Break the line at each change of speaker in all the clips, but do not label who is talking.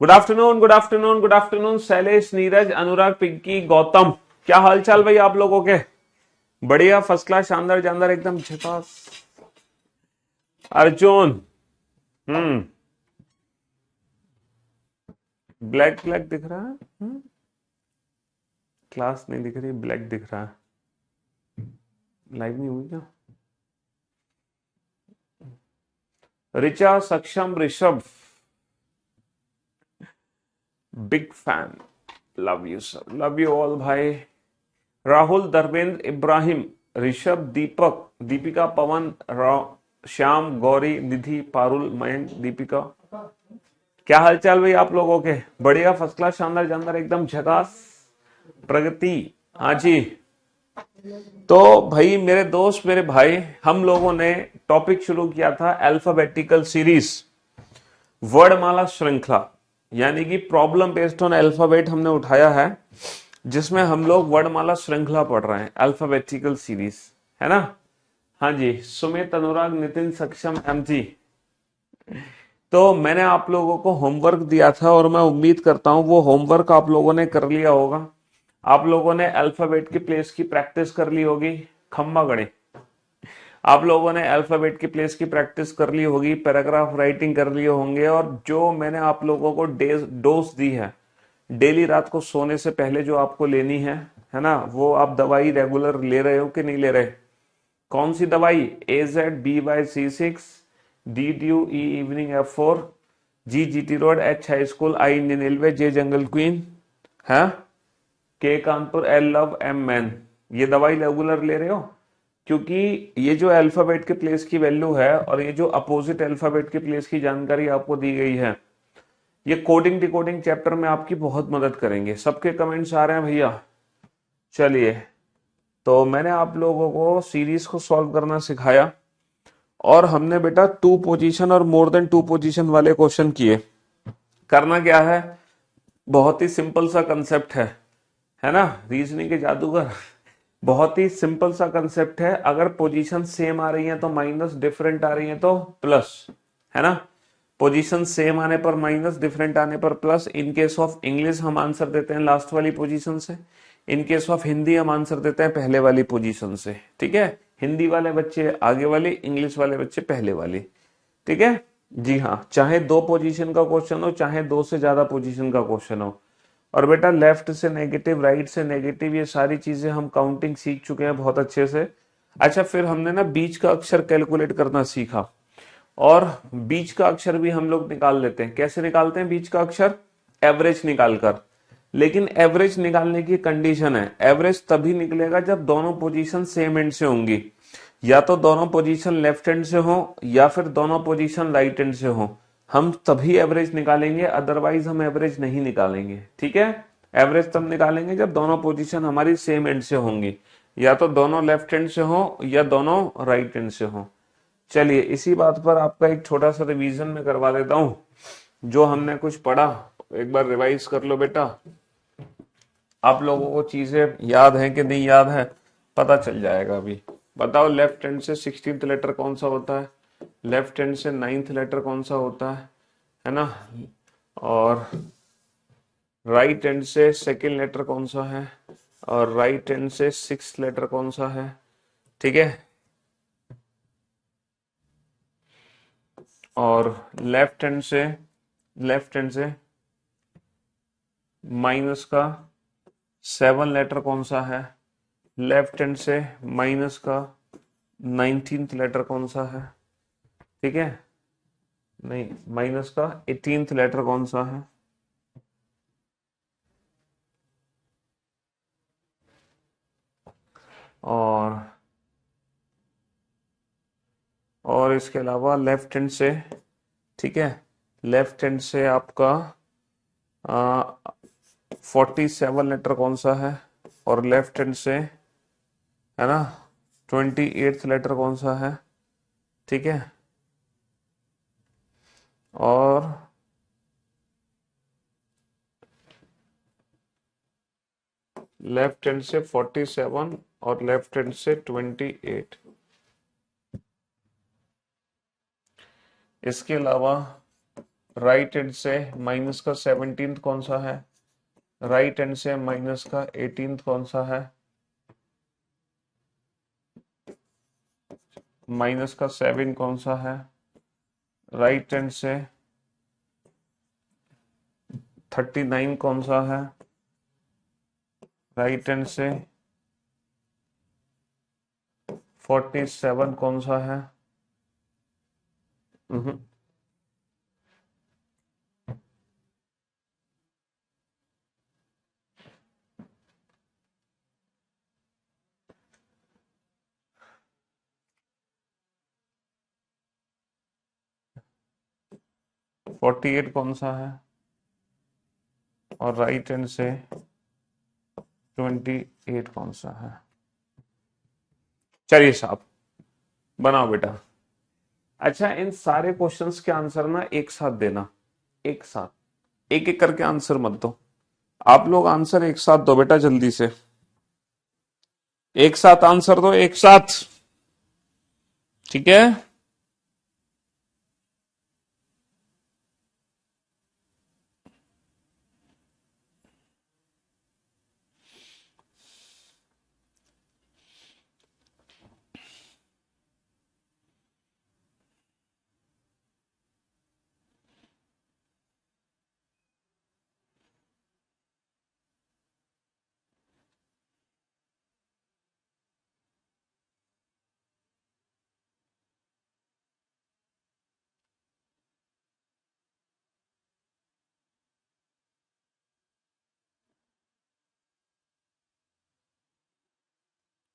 Good afternoon, good afternoon, good afternoon. Shailesh, Neeraj, Anurag, Pinky, Gautam, क्या हाल चाल भाई आप लोगों के? बढ़िया, फर्स्ट क्लास, शानदार जानदार, एकदम झकास। अर्जुन, हम्म, ब्लैक ब्लैक दिख रहा है। क्लास नहीं दिख रही, ब्लैक दिख रहा है। लाइव नहीं हुई क्या? ऋचा, सक्षम, Rishabh, big fan, love you sir, love you all भाई। राहुल, धर्मेंद्र, इब्राहिम, ऋषभ, दीपक, दीपिका, पवन, श्याम, गौरी, निधि, पारुल, मयंक, दीपिका, क्या हालचाल भाई आप लोगों के? बढ़िया, फर्स्ट क्लास, शानदार जानदार, एकदम झकास। प्रगति, हाँ जी। तो भाई मेरे दोस्त, मेरे भाई, हम लोगों ने टॉपिक शुरू किया था अल्फाबेटिकल सीरीज, वर्णमाला श्रृंखला, यानी कि प्रॉब्लम बेस्ड ऑन अल्फाबेट हमने उठाया है, जिसमें हम लोग वर्णमाला श्रृंखला पढ़ रहे हैं, अल्फाबेटिकल सीरीज, है ना? हाँ जी, सुमित, अनुराग, नितिन, सक्षम, एमजी। तो मैंने आप लोगों को होमवर्क दिया था और मैं उम्मीद करता हूं वो होमवर्क आप लोगों ने कर लिया होगा। आप लोगों ने अल्फाबेट की प्लेस की प्रैक्टिस कर ली होगी। खम्मा गणे, आप लोगों ने अल्फाबेट की प्लेस की प्रैक्टिस कर ली होगी, पैराग्राफ राइटिंग कर लिए होंगे, और जो मैंने आप लोगों को डोज दी है डेली रात को सोने से पहले जो आपको लेनी है ना, वो आप दवाई रेगुलर ले रहे हो कि नहीं ले रहे? कौन सी दवाई? AZ BY C6, DDU E evening F4, GGT road, H high school, I Indian railway, J jungle queen, है K Kanpur, L love, M man. ये दवाई रेगुलर ले रहे हो? क्योंकि ये जो अल्फाबेट के प्लेस की वैल्यू है और ये जो अपोजिट अल्फाबेट के प्लेस की जानकारी आपको दी गई है, ये कोडिंग डिकोडिंग चैप्टर में आपकी बहुत मदद करेंगे। सबके कमेंट्स आ रहे हैं भैया? चलिए, तो मैंने आप लोगों को सीरीज को सॉल्व करना सिखाया और हमने बेटा 2 पोजीशन और मोर देन 2 पोजीशन वाले क्वेश्चन किए। करना क्या है, बहुत ही सिंपल सा कंसेप्ट है ना? रीजनिंग के जादूगर, बहुत ही सिंपल सा कंसेप्ट है। अगर पोजीशन सेम आ रही है तो माइनस, डिफरेंट आ रही है तो प्लस, है ना? पोजीशन सेम आने पर माइनस, डिफरेंट आने पर plus. In case of English हम आंसर देते हैं लास्ट वाली पोजीशन से, इन केस ऑफ हिंदी हम आंसर देते हैं पहले वाली पोजीशन से, ठीक है? हिंदी वाले बच्चे आगे वाली, इंग्लिश वाले बच्चे पहले वाली, ठीक है जी हाँ। चाहे 2 पोजीशन का क्वेश्चन हो, चाहे 2 से ज्यादा पोजीशन का क्वेश्चन हो। और बेटा लेफ्ट से नेगेटिव, राइट से नेगेटिव, ये सारी चीजें हम काउंटिंग सीख चुके हैं बहुत अच्छे से। अच्छा, फिर हमने ना बीच का अक्षर कैलकुलेट करना सीखा, और बीच का अक्षर भी हम लोग निकाल लेते हैं। कैसे निकालते हैं बीच का अक्षर? एवरेज निकालकर। लेकिन एवरेज निकालने की कंडीशन है, एवरेज तभी निकलेगा जब दोनों पोजीशन सेम एंड से होंगी, या तो दोनों पोजीशन लेफ्ट हैंड से हो या फिर दोनों पोजीशन राइट हैंड से हो, हम तभी एवरेज निकालेंगे, अदरवाइज हम एवरेज नहीं निकालेंगे, ठीक है? एवरेज तब निकालेंगे जब दोनों पोजीशन हमारी सेम एंड से होंगी, या तो दोनों लेफ्ट हैंड से हो या दोनों राइट हैंड से हो। चलिए, इसी बात पर आपका एक छोटा सा रिवीजन में करवा देता हूं। जो हमने कुछ पढ़ा एक बार रिवाइज कर लो बेटा। आप लोगों को चीजें याद है कि नहीं याद है पता चल जाएगा अभी। बताओ, लेफ्ट हैंड से 16th लेटर कौन सा होता है? लेफ्ट हैंड से 9th लेटर कौन सा होता है ना? और राइट हैंड से सेकेंड लेटर कौन सा है? और राइट हैंड से 6th लेटर कौन सा है? ठीक है। और लेफ्ट हैंड से माइनस का 7 लेटर कौन सा है? लेफ्ट हैंड से माइनस का 19th लेटर कौन सा है? ठीक है, नहीं, माइनस का 18th लेटर कौन सा है? और इसके अलावा लेफ्ट हैंड से, ठीक है, लेफ्ट हैंड से आपका 47 लेटर कौन सा है? और लेफ्ट हैंड से, है ना, 28th लेटर कौन सा है? ठीक है। और लेफ्ट हैंड से 47 और लेफ्ट हैंड से 28। इसके अलावा राइट हैंड से माइनस का 17th कौन सा है? राइट हैंड से माइनस का 18th कौन सा है? माइनस का 7 कौन सा है? राइट हैंड से 39 कौन सा है? राइट हैंड से 47 कौन सा है? 48 कौन सा है? और राइट हैंड से 28 कौन सा है? चलिए साहब, बनाओ बेटा। अच्छा, इन सारे क्वेश्चंस के आंसर ना एक साथ देना, एक साथ, एक एक करके आंसर मत दो। आप लोग आंसर एक साथ दो बेटा, जल्दी से एक साथ आंसर दो, एक साथ, ठीक है?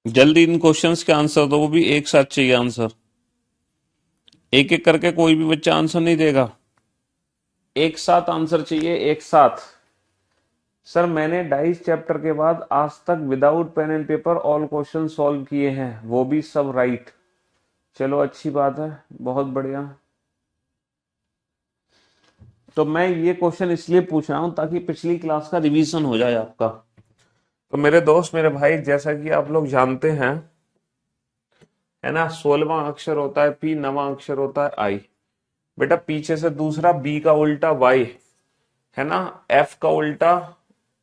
जल्दी इन क्वेश्चंस के आंसर दो, वो भी एक साथ चाहिए आंसर। एक एक करके कोई भी बच्चा आंसर नहीं देगा, एक साथ आंसर चाहिए, एक साथ। सर मैंने डाइस चैप्टर के बाद आज तक without pen and paper all question solve किए हैं, वो भी सब राइट। चलो अच्छी बात है, बहुत बढ़िया। तो मैं ये क्वेश्चन इसलिए पूछ रहा हूं ताकि पिछली क्लास का रिवीजन हो जाए आपका। तो मेरे दोस्त, मेरे भाई, जैसा कि आप लोग जानते हैं, है ना, 16वां अक्षर होता है पी, 9वां अक्षर होता है आई। बेटा पीछे से दूसरा बी का उल्टा वाई, है ना, एफ का उल्टा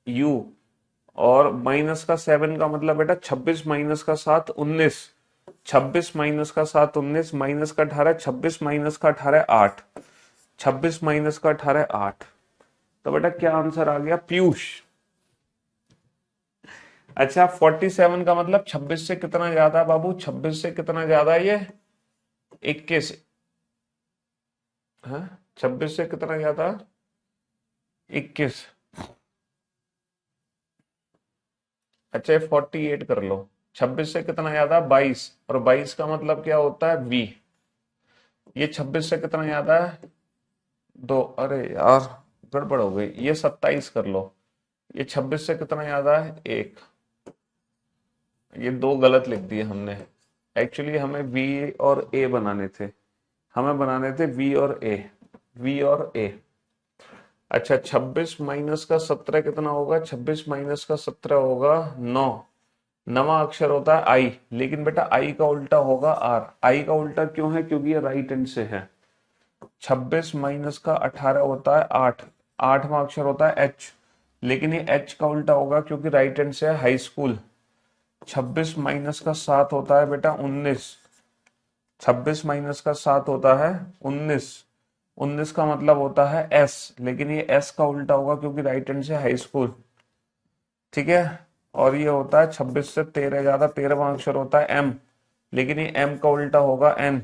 यू, और माइनस का 7 का मतलब बेटा 26 माइनस का 7 19, 26 माइनस का 7 19, माइनस का 18, 26 माइनस का 18 8, 26 माइनस का 18 8। तो बेटा क्या आंसर आ गया? पीयूष। अच्छा, 47 का मतलब 26 से कितना ज्यादा है बाबू? 26 से कितना ज्यादा है ये? 21 है। 26 से कितना ज्यादा? 21। अच्छा, 48 कर लो। 26 से कितना ज्यादा? 22, और 22 का मतलब क्या होता है? वी। ये 26 से कितना ज्यादा है? 2। अरे यार, गड़बड़ हो गई। ये 27 कर लो। ये 26 से कितना ज्यादा है? 1। ये 2 गलत लिख दिए हमने। एक्चुअली हमें वी और ए बनाने थे, हमें बनाने थे वी और ए, वी और ए। अच्छा, 26 माइनस का 17 कितना होगा? 26 माइनस का 17 होगा 9। नवा अक्षर होता है आई, लेकिन बेटा आई का उल्टा होगा आर। आई का उल्टा क्यों है? क्योंकि ये राइट हैंड से है। 26 माइनस का 18 होता है 8, 8वां अक्षर होता है एच, लेकिन ये एच का उल्टा होगा क्योंकि राइट हैंड से है हाई स्कूल। 26 माइनस का 7 होता है बेटा 19, 26 माइनस का 7 होता है 19, 19 का मतलब होता है एस, लेकिन ये एस का उल्टा होगा क्योंकि राइट हैंड से हाई स्कूल, ठीक है। और ये होता है 26 से 13 ज्यादा, 13वां अक्षर होता है एम, लेकिन ये एम का उल्टा होगा एन।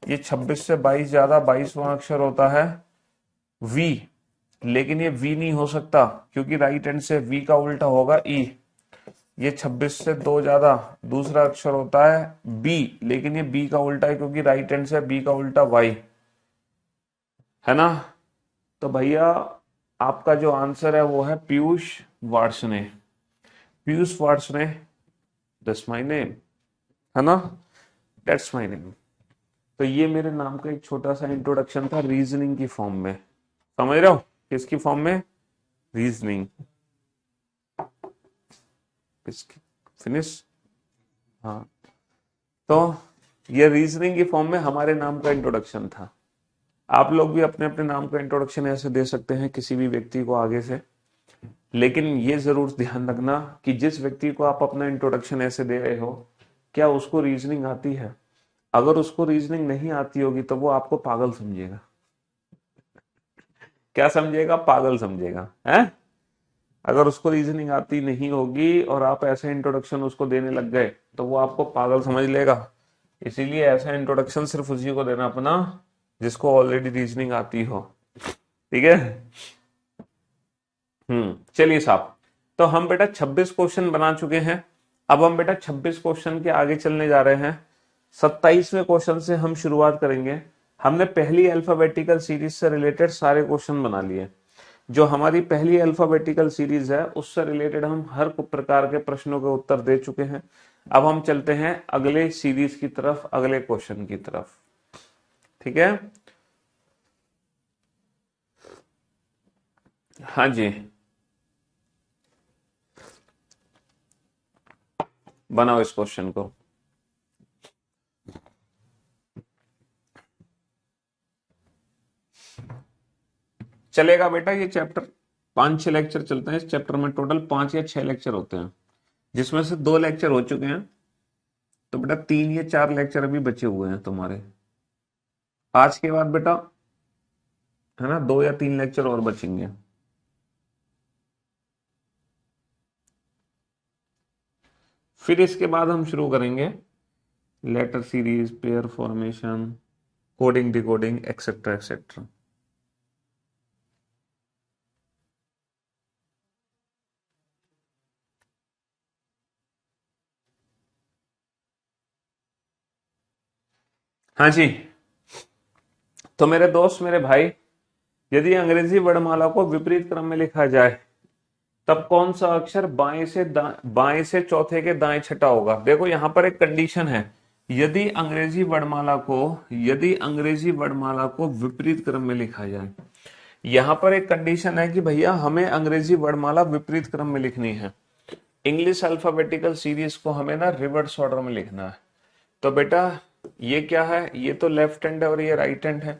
ये 26 से 22 ज्यादा, 22वां अक्षर होता है वी, लेकिन ये वी नहीं हो सकता क्योंकि राइट हैंड से वी का उल्टा होगा ई। ये 26 से 2 ज्यादा, दूसरा अक्षर होता है बी, लेकिन ये बी का उल्टा है क्योंकि राइट हैंड से बी का उल्टा वाई, है ना। तो भैया आपका जो आंसर है वो है Piyush Varshney. Piyush Varshney, that's my name, है ना, दैट्स माय नेम। तो ये मेरे नाम का एक छोटा सा इंट्रोडक्शन था रीजनिंग की फॉर्म में, समझ रहे हो? किसकी फॉर्म में? रीजनिंग। फिनिश। हाँ, तो ये रीजनिंग की फॉर्म में हमारे नाम का इंट्रोडक्शन था। आप लोग भी अपने अपने नाम का इंट्रोडक्शन ऐसे दे सकते हैं किसी भी व्यक्ति को आगे से, लेकिन ये जरूर ध्यान रखना कि जिस व्यक्ति को आप अपना इंट्रोडक्शन ऐसे दे रहे हो, क्या उसको रीजनिंग आती है? अगर उसको रीजनिंग नहीं आती होगी तो वो आपको पागल समझेगा। क्या समझेगा? पागल समझेगा, है? अगर उसको रीजनिंग आती नहीं होगी और आप ऐसे इंट्रोडक्शन उसको देने लग गए तो वो आपको पागल समझ लेगा। इसीलिए ऐसा इंट्रोडक्शन सिर्फ उसी को देना अपना जिसको ऑलरेडी रीजनिंग आती हो। ठीक है? चलिए साहब, तो हम बेटा 26 क्वेश्चन बना चुके हैं। अब हम बेटा 26 क्वेश्चन के आगे चलने जा रहे हैं। 27वें क्वेश्चन से हम शुरुआत करेंगे। हमने पहली अल्फाबेटिकल सीरीज से रिलेटेड सारे क्वेश्चन बना लिए। जो हमारी पहली अल्फाबेटिकल सीरीज है उससे रिलेटेड हम हर प्रकार के प्रश्नों के उत्तर दे चुके हैं। अब हम चलते हैं अगले सीरीज की तरफ, अगले क्वेश्चन की तरफ। ठीक है? हाँ जी, बनाओ इस क्वेश्चन को। चलेगा बेटा, ये चैप्टर 5-6 लेक्चर चलते हैं। इस चैप्टर में टोटल 5 या 6 लेक्चर होते हैं, जिसमें से 2 लेक्चर हो चुके हैं। तो बेटा 3 या 4 लेक्चर अभी बचे हुए हैं तुम्हारे। आज के बाद बेटा, है ना, 2 या 3 लेक्चर और बचेंगे। फिर इसके बाद हम शुरू करेंगे letter series, pair formation, coding, decoding, etcetera etcetera. हाँ जी, तो मेरे दोस्त, मेरे भाई, यदि अंग्रेजी वर्णमाला को विपरीत क्रम में लिखा जाए तब कौन सा अक्षर बाएं से चौथे के दाएं छठा होगा? देखो यहां पर एक कंडीशन है। यदि अंग्रेजी वर्णमाला को विपरीत क्रम में लिखा जाए, यहां पर एक कंडीशन है कि भैया हमें अंग्रेजी वर्णमाला विपरीत क्रम में लिखनी है। इंग्लिश अल्फाबेटिकल सीरीज को हमें ना रिवर्स ऑर्डर में लिखना है। तो बेटा ये क्या है? ये तो लेफ्ट हैंड है और ये राइट हैंड है।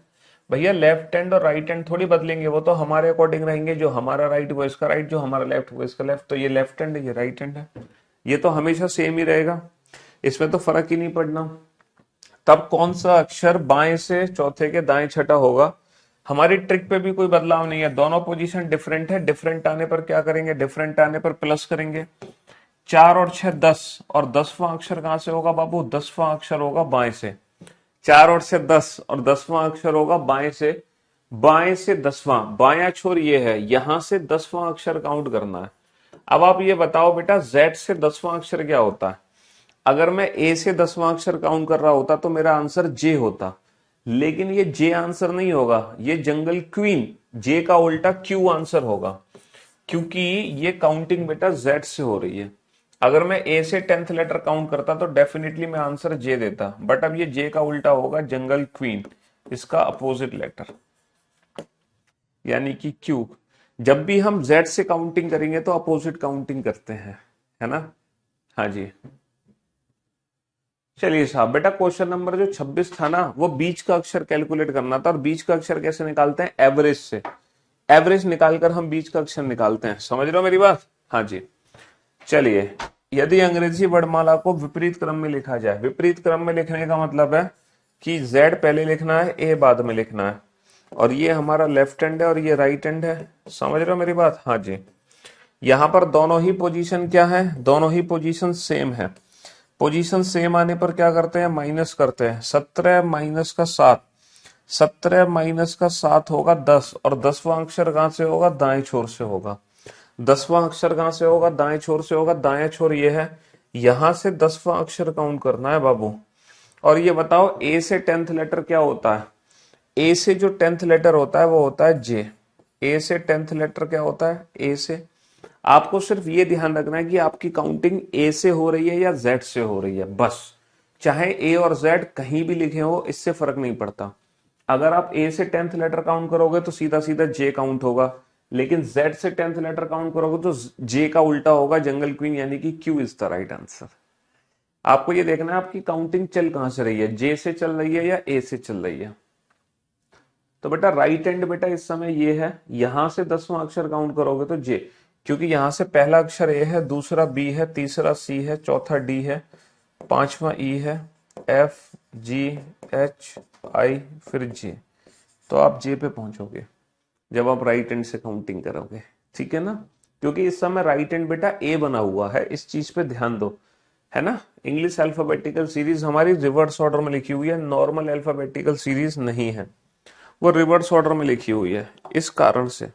भैया लेफ्ट हैंड और राइट हैंड थोड़ी बदलेंगे, वो तो हमारे अकॉर्डिंग रहेंगे। जो हमारा राइट वो इसका राइट, जो हमारा लेफ्ट वो इसका लेफ्ट। तो ये लेफ्ट हैंड है, ये राइट हैंड है, ये तो हमेशा सेम ही रहेगा, इसमें तो फर्क ही नहीं पड़ना। तब कौन सा अक्षर बाएं से चौथे के दाएं छठा होगा? हमारी ट्रिक पे भी कोई बदलाव नहीं है, दोनों पोजीशन डिफरेंट है। डिफरेंट आने पर क्या करेंगे? डिफरेंट आने पर प्लस करेंगे। 4 और 6 10, और 10वां अक्षर कहां से होगा बाबू? 10वां अक्षर होगा बाएं से। 4 और 6 10, और 10वां अक्षर होगा बाएं से। बाएं से 10वां, बायां छोर ये है, यहां से 10वां अक्षर काउंट करना है। अब आप ये बताओ बेटा, Z से 10वां अक्षर क्या होता है? अगर मैं A से 10वां अक्षर काउंट कर रहा होता तो मेरा आंसर J होता, लेकिन ये J आंसर नहीं होगा, ये जंगल क्वीन, J का उल्टा Q आंसर होगा, क्योंकि ये काउंटिंग बेटा Z से हो रही है। अगर मैं A से 10th लेटर काउंट करता तो डेफिनेटली मैं आंसर J देता, बट अब ये J का उल्टा होगा, जंगल क्वीन, इसका अपोजिट लेटर यानी कि Q। जब भी हम Z से काउंटिंग करेंगे तो अपोजिट काउंटिंग करते हैं, है ना? हाँ जी। चलिए साहब, बेटा क्वेश्चन नंबर जो 26 था ना, वो बीच का अक्षर कैलकुलेट करना था। और बीच का अक्षर कैसे निकालते हैं? एवरेज से। एवरेज निकालकर हम बीच का अक्षर निकालते हैं। समझ रहे हो मेरी बात? हाँ जी। चलिए, यदि अंग्रेजी वर्णमाला को विपरीत क्रम में लिखा जाए, विपरीत क्रम में लिखने का मतलब है कि Z पहले लिखना है, A बाद में लिखना है, और ये हमारा लेफ्ट हैंड है और ये राइट हैंड है। समझ रहे हो मेरी बात? हाँ जी। यहां पर दोनों ही पोजीशन क्या है? दोनों ही पोजीशन सेम है। पोजीशन सेम आने पर क्या करते हैं? माइनस करते हैं। 17 माइनस का 7, 17 माइनस का 7 होगा 10, और 10वां अक्षर कहां से होगा? दाएं छोर से होगा। 10वां अक्षर कहां से होगा? दाएं छोर से होगा। दाएं छोर ये है, यहां से 10वां अक्षर काउंट करना है बाबू। और ये बताओ ए से 10th लेटर क्या होता है? ए से जो 10th लेटर होता है वो होता है J। ए से 10th लेटर क्या होता है? ए से। आपको सिर्फ ये ध्यान रखना है कि आपकी काउंटिंग ए से हो रही है या Z से हो रही है, बस। चाहे ए और Z कहीं भी लिखे हो, इससे फर्क नहीं पड़ता। अगर आप ए से 10th लेटर काउंट करोगे तो सीधा सीधा J काउंट होगा, लेकिन Z से 10th लेटर काउंट करोगे तो J का उल्टा होगा, जंगल क्वीन, यानी कि Q is the right answer. आपको ये देखना है आपकी काउंटिंग चल कहां से रही है, J से चल रही है या A से चल रही है। तो बेटा राइट हैंड बेटा इस समय ये है, यहां से 10वां अक्षर काउंट करोगे तो जे, क्योंकि यहां से पहला अक्षर ए है, दूसरा बी है, तीसरा सी है, चौथा डी है, पांचवा ई है, एफ जी एच आई, फिर जे। तो आप जे पे पहुंचोगे जब आप राइट हैंड से काउंटिंग करोगे, ठीक है ना। क्योंकि इस समय राइट हैंड बेटा ए बना हुआ है, इस चीज पे ध्यान दो, है ना। इंग्लिश अल्फाबेटिकल सीरीज हमारी रिवर्स ऑर्डर में लिखी हुई है, नॉर्मल अल्फाबेटिकल सीरीज नहीं है, वो रिवर्स ऑर्डर में लिखी हुई है, इस कारण से।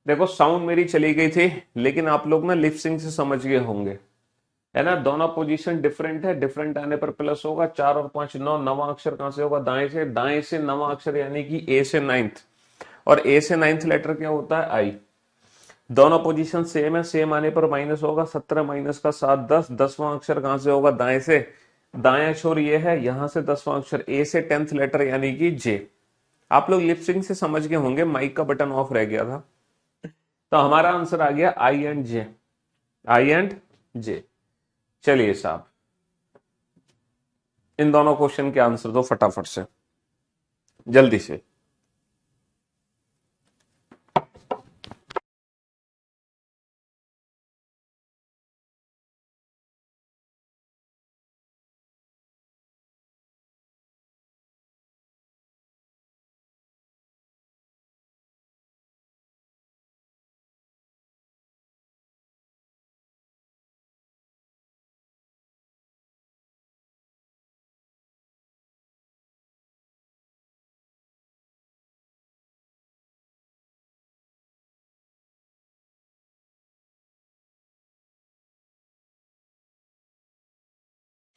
देखो साउंड मेरी चली गई थी, लेकिन आप लोग ना लिप सिंक से समझ गए होंगे, है ना। दोनों पोजीशन डिफरेंट है, डिफरेंट आने पर प्लस होगा, 4 और 5 9, नवा अक्षर कहां से होगा, दाएं से, दाएं से नवा अक्षर यानी कि ए से नाइन्थ, और ए से नाइन्थ लेटर क्या होता है, आई। दोनों पोजीशन सेम है, सेम आने पर माइनस होगा, 17 माइनस का 7 10, 10वां अक्षर कहां से होगा, दाएं से, दाएं छोर ये है, यहां से 10वां अक्षर ए से 10th लेटर यानी कि जे। आप लोग लिपसिंग से समझ गए होंगे, माइक का बटन ऑफ रह गया था। तो हमारा आंसर आ गया आई एंड जे, आई एंड जे। चलिए साहब, इन दोनों क्वेश्चन के आंसर दो फटाफट से, जल्दी से।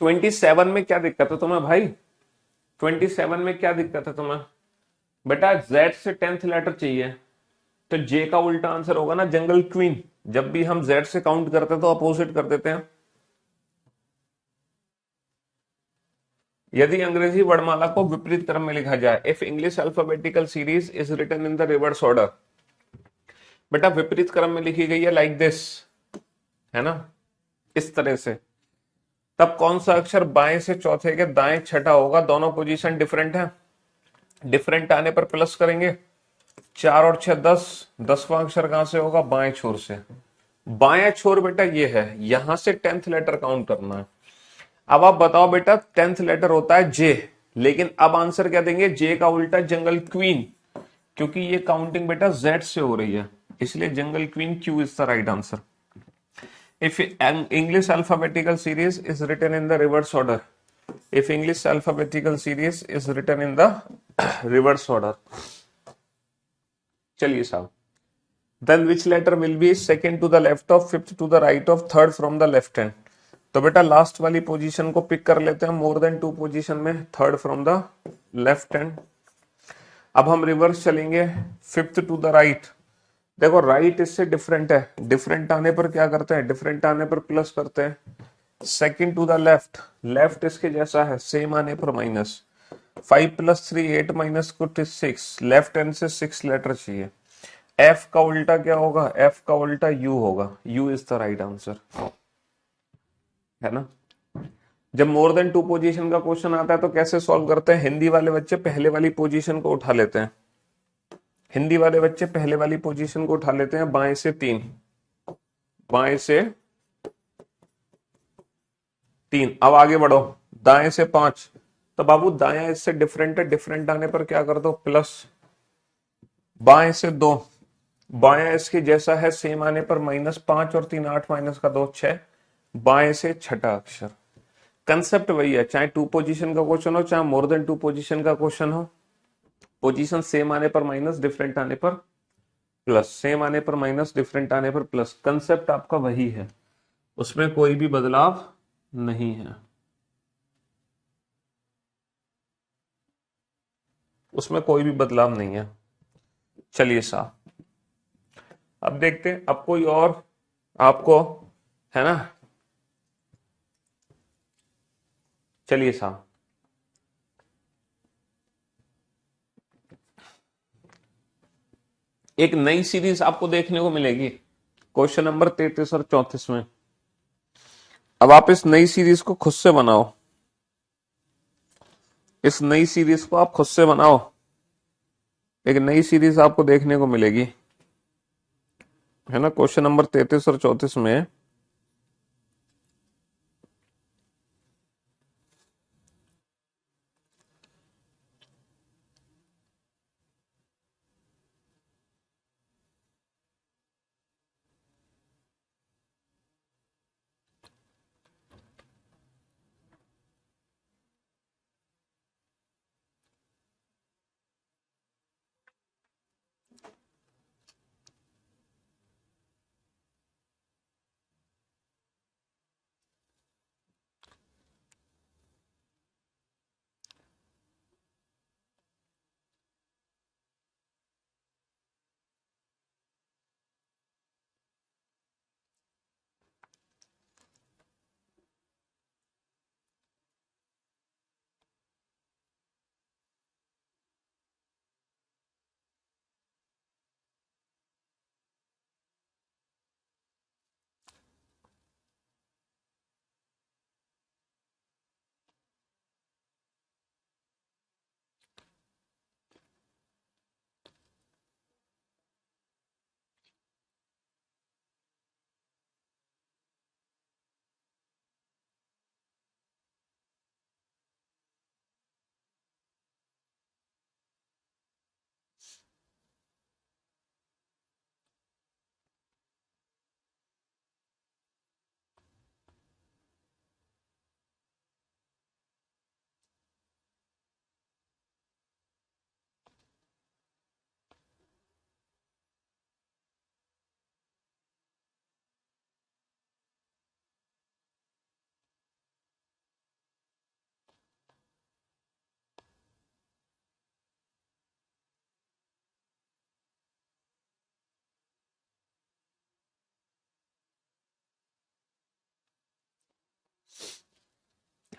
ट्वेंटी सेवन में क्या दिक्कत है तुम्हें भाई, 27 में क्या दिक्कत है तुम्हें बेटा, जेड से 10th लेटर चाहिए, तो जे का उल्टा आंसर होगा ना जंगल क्वीन। जब भी हम जेड से काउंट करते हैं तो अपोजिट कर देते हैं। यदि अंग्रेजी वर्णमाला को विपरीत क्रम में लिखा जाए, if English alphabetical series is written in the reverse order, बेटा विपरीत क्रम में लिखी गई है लाइक दिस, है ना। इस तरह से, तब कौन सा अक्षर बाएं से चौथे के दाएं छठा होगा? दोनों पोजीशन डिफरेंट है, डिफरेंट आने पर प्लस करेंगे। 4 और 6 10, 10वां अक्षर कहां से होगा? बाएं छोर से। बाएं छोर बेटा ये है, यहां से 10th लेटर काउंट करना है। अब आप बताओ बेटा, 10th लेटर होता है जे, लेकिन अब आंसर क्या देंगे? जे का उल्टा जंगल क्वीन, क्योंकि ये काउंटिंग बेटा जेड से हो रही है, इसलिए jungle queen Q is the right answer. If an English alphabetical series is written in the reverse order, if English alphabetical series is written in the reverse order, चलिए साहब, then which letter will be second to the left of, fifth to the right of, third from the left hand? तो बेटा last वाली position को pick कर लेते हैं, more than 2 position में, third from the left hand. अब हम रिवर्स चलेंगे, फिफ्थ टू द राइट। देखो राइट इससे डिफरेंट है, डिफरेंट आने पर क्या करते हैं? डिफरेंट आने पर प्लस करते हैं। Second to the left, left इसके जैसा है, सेम आने पर माइनस। 5 + 3 8 - 6, लेफ्ट हैंड से 6 लेटर चाहिए। एफ का उल्टा क्या होगा? एफ का उल्टा यू होगा, you is the right answer, है ना। जब मोर देन 2 पोजीशन का क्वेश्चन आता है तो कैसे सॉल्व करते हैं? हिंदी वाले बच्चे पहले वाली पोजीशन को उठा लेते हैं, हिंदी वाले बच्चे पहले वाली पोजीशन को उठा लेते हैं, बाएं से 3, बाएं से 3। अब आगे बढ़ो, दाएं से 5। तो बाबू दाया इससे डिफरेंट है, डिफरेंट आने पर क्या कर दो? प्लस। बाएं से 2, बाया इसके जैसा है, सेम आने पर -5 और 3 8 -2 6। बाएं से छठा अक्षर। कंसेप्ट वही है, चाहे 2 पोजीशन का क्वेश्चन हो, चाहे मोर देन 2 पोजीशन का क्वेश्चन हो, पोजीशन सेम आने पर माइनस, डिफरेंट आने पर प्लस, सेम आने पर माइनस, डिफरेंट आने पर प्लस। कंसेप्ट आपका वही है, उसमें कोई भी बदलाव नहीं है, उसमें कोई भी बदलाव नहीं है। चलिए साहब, अब देखते हैं, अब कोई और आपको, है ना। चलिए साहब, एक नई सीरीज आपको देखने को मिलेगी क्वेश्चन नंबर 33 और 34 में। अब आप इस नई सीरीज को खुद से बनाओ, इस नई सीरीज को आप खुद से बनाओ, एक नई सीरीज आपको देखने को मिलेगी, है ना। क्वेश्चन नंबर 33 और 34 में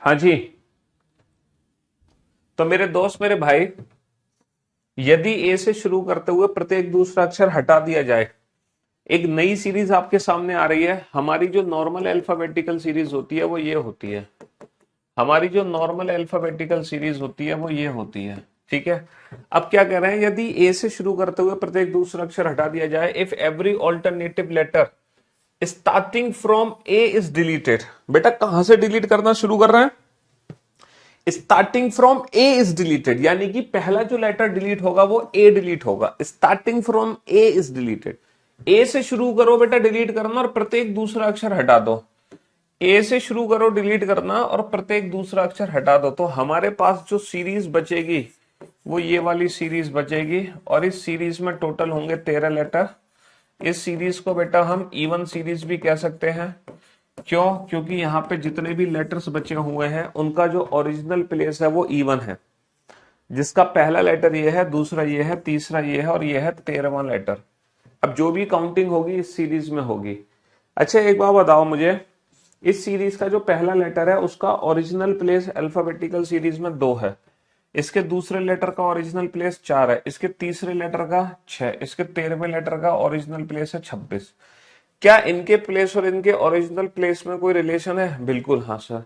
हाँ जी, तो मेरे दोस्त, मेरे भाई, यदि ए से शुरू करते हुए प्रत्येक दूसरा अक्षर हटा दिया जाए, एक नई सीरीज आपके सामने आ रही है। हमारी जो नॉर्मल अल्फाबेटिकल सीरीज होती है वो ये होती है, हमारी जो नॉर्मल अल्फाबेटिकल सीरीज होती है वो ये होती है, ठीक है। अब क्या कह रहे हैं, यदि ए से शुरू करते हुए प्रत्येक दूसरा अक्षर हटा दिया जाए, if every alternative letter starting from A is deleted. बेटा कहां से डिलीट करना शुरू कर रहे हैं, starting from A is deleted, यानी कि पहला जो लेटर डिलीट होगा वो ए डिलीट होगा। Starting from A is deleted, A से शुरू करो बेटा डिलीट करना और प्रत्येक दूसरा अक्षर हटा दो। ए से शुरू करो डिलीट करना और प्रत्येक दूसरा अक्षर हटा दो, तो हमारे पास जो सीरीज बचेगी वो ये वाली सीरीज बचेगी, और इस सीरीज में टोटल होंगे 13 लेटर। इस सीरीज को बेटा हम इवन सीरीज भी कह सकते हैं। क्यों? क्योंकि यहाँ पे जितने भी लेटर्स बचे हुए हैं उनका जो ओरिजिनल प्लेस है वो इवन है, जिसका पहला लेटर ये है, दूसरा ये है, तीसरा ये है और ये है 13वां लेटर। अब जो भी काउंटिंग होगी इस सीरीज में होगी। अच्छा एक बात बताओ मुझे, इस सीरीज का जो पहला लेटर है उसका ओरिजिनल प्लेस अल्फाबेटिकल सीरीज में 2 है, इसके दूसरे लेटर का ओरिजिनल प्लेस 4 है, इसके तीसरे लेटर का 6, इसके 13वें लेटर का ओरिजिनल प्लेस है 26। क्या इनके प्लेस और इनके ओरिजिनल प्लेस में कोई रिलेशन है? बिल्कुल हाँ सर।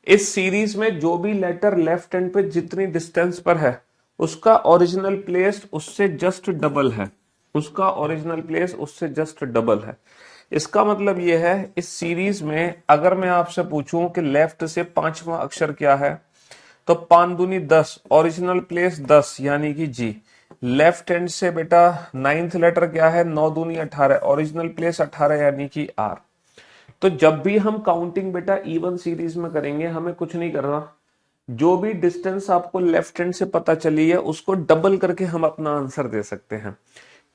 इस सीरीज में जो भी लेटर लेफ्ट हैंड पे जितनी डिस्टेंस पर है उसका ओरिजिनल प्लेस उससे जस्ट डबल है, उसका ओरिजिनल प्लेस उससे जस्ट डबल है। इसका मतलब यह है, इस सीरीज में अगर मैं आपसे पूछूं कि लेफ्ट से 5वां अक्षर क्या है, तो 5 दूनी 10, ओरिजिनल प्लेस 10 यानी कि जी। लेफ्ट हैंड से बेटा 9th लेटर क्या है, 9 दूनी 18, ओरिजिनल प्लेस 18 यानी कि आर। तो जब भी हम काउंटिंग बेटा इवन सीरीज में करेंगे हमें कुछ नहीं करना, जो भी डिस्टेंस आपको लेफ्ट हैंड से पता चली है उसको डबल करके हम अपना आंसर दे सकते हैं,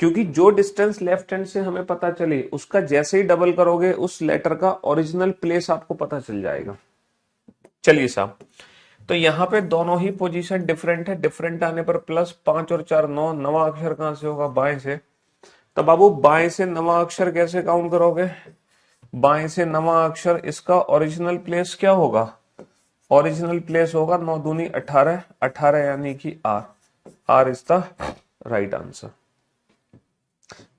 क्योंकि जो डिस्टेंस लेफ्ट हैंड से हमें पता चली उसका जैसे ही डबल करोगे उस लेटर का ओरिजिनल प्लेस आपको पता चल जाएगा। चलिए साहब, तो यहाँ पे दोनों ही पोजीशन डिफरेंट है, डिफरेंट आने पर प्लस 5 और 4 9, नवा अक्षर कहां से होगा, बाएं से। तो बाबू बाएं से नवा अक्षर कैसे काउंट करोगे, बाएं से नवा अक्षर इसका ओरिजिनल प्लेस क्या होगा, ओरिजिनल प्लेस होगा 9 दूनी 18, 18 यानी कि R, R is the right answer.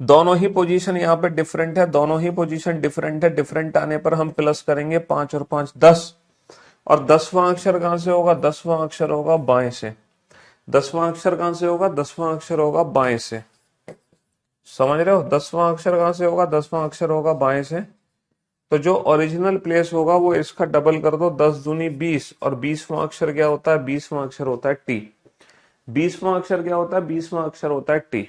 दोनों ही पोजीशन यहाँ पे डिफरेंट है, दोनों ही पोजीशन डिफरेंट है, डिफरेंट आने पर हम प्लस करेंगे 5 और 5 10, और 10वां अक्षर कहां से होगा, 10वां अक्षर होगा बाएं से। 10वां अक्षर कहां से होगा, 10वां अक्षर होगा बाएं से। समझ रहे हो, 10वां अक्षर कहां से होगा, 10वां अक्षर होगा बाएं से। तो जो ओरिजिनल प्लेस होगा वो इसका डबल कर दो, 10 दूनी 20, और 20वां अक्षर क्या होता है, 20वां अक्षर होता है टी। 20वां अक्षर क्या होता है, 20वां अक्षर होता है टी।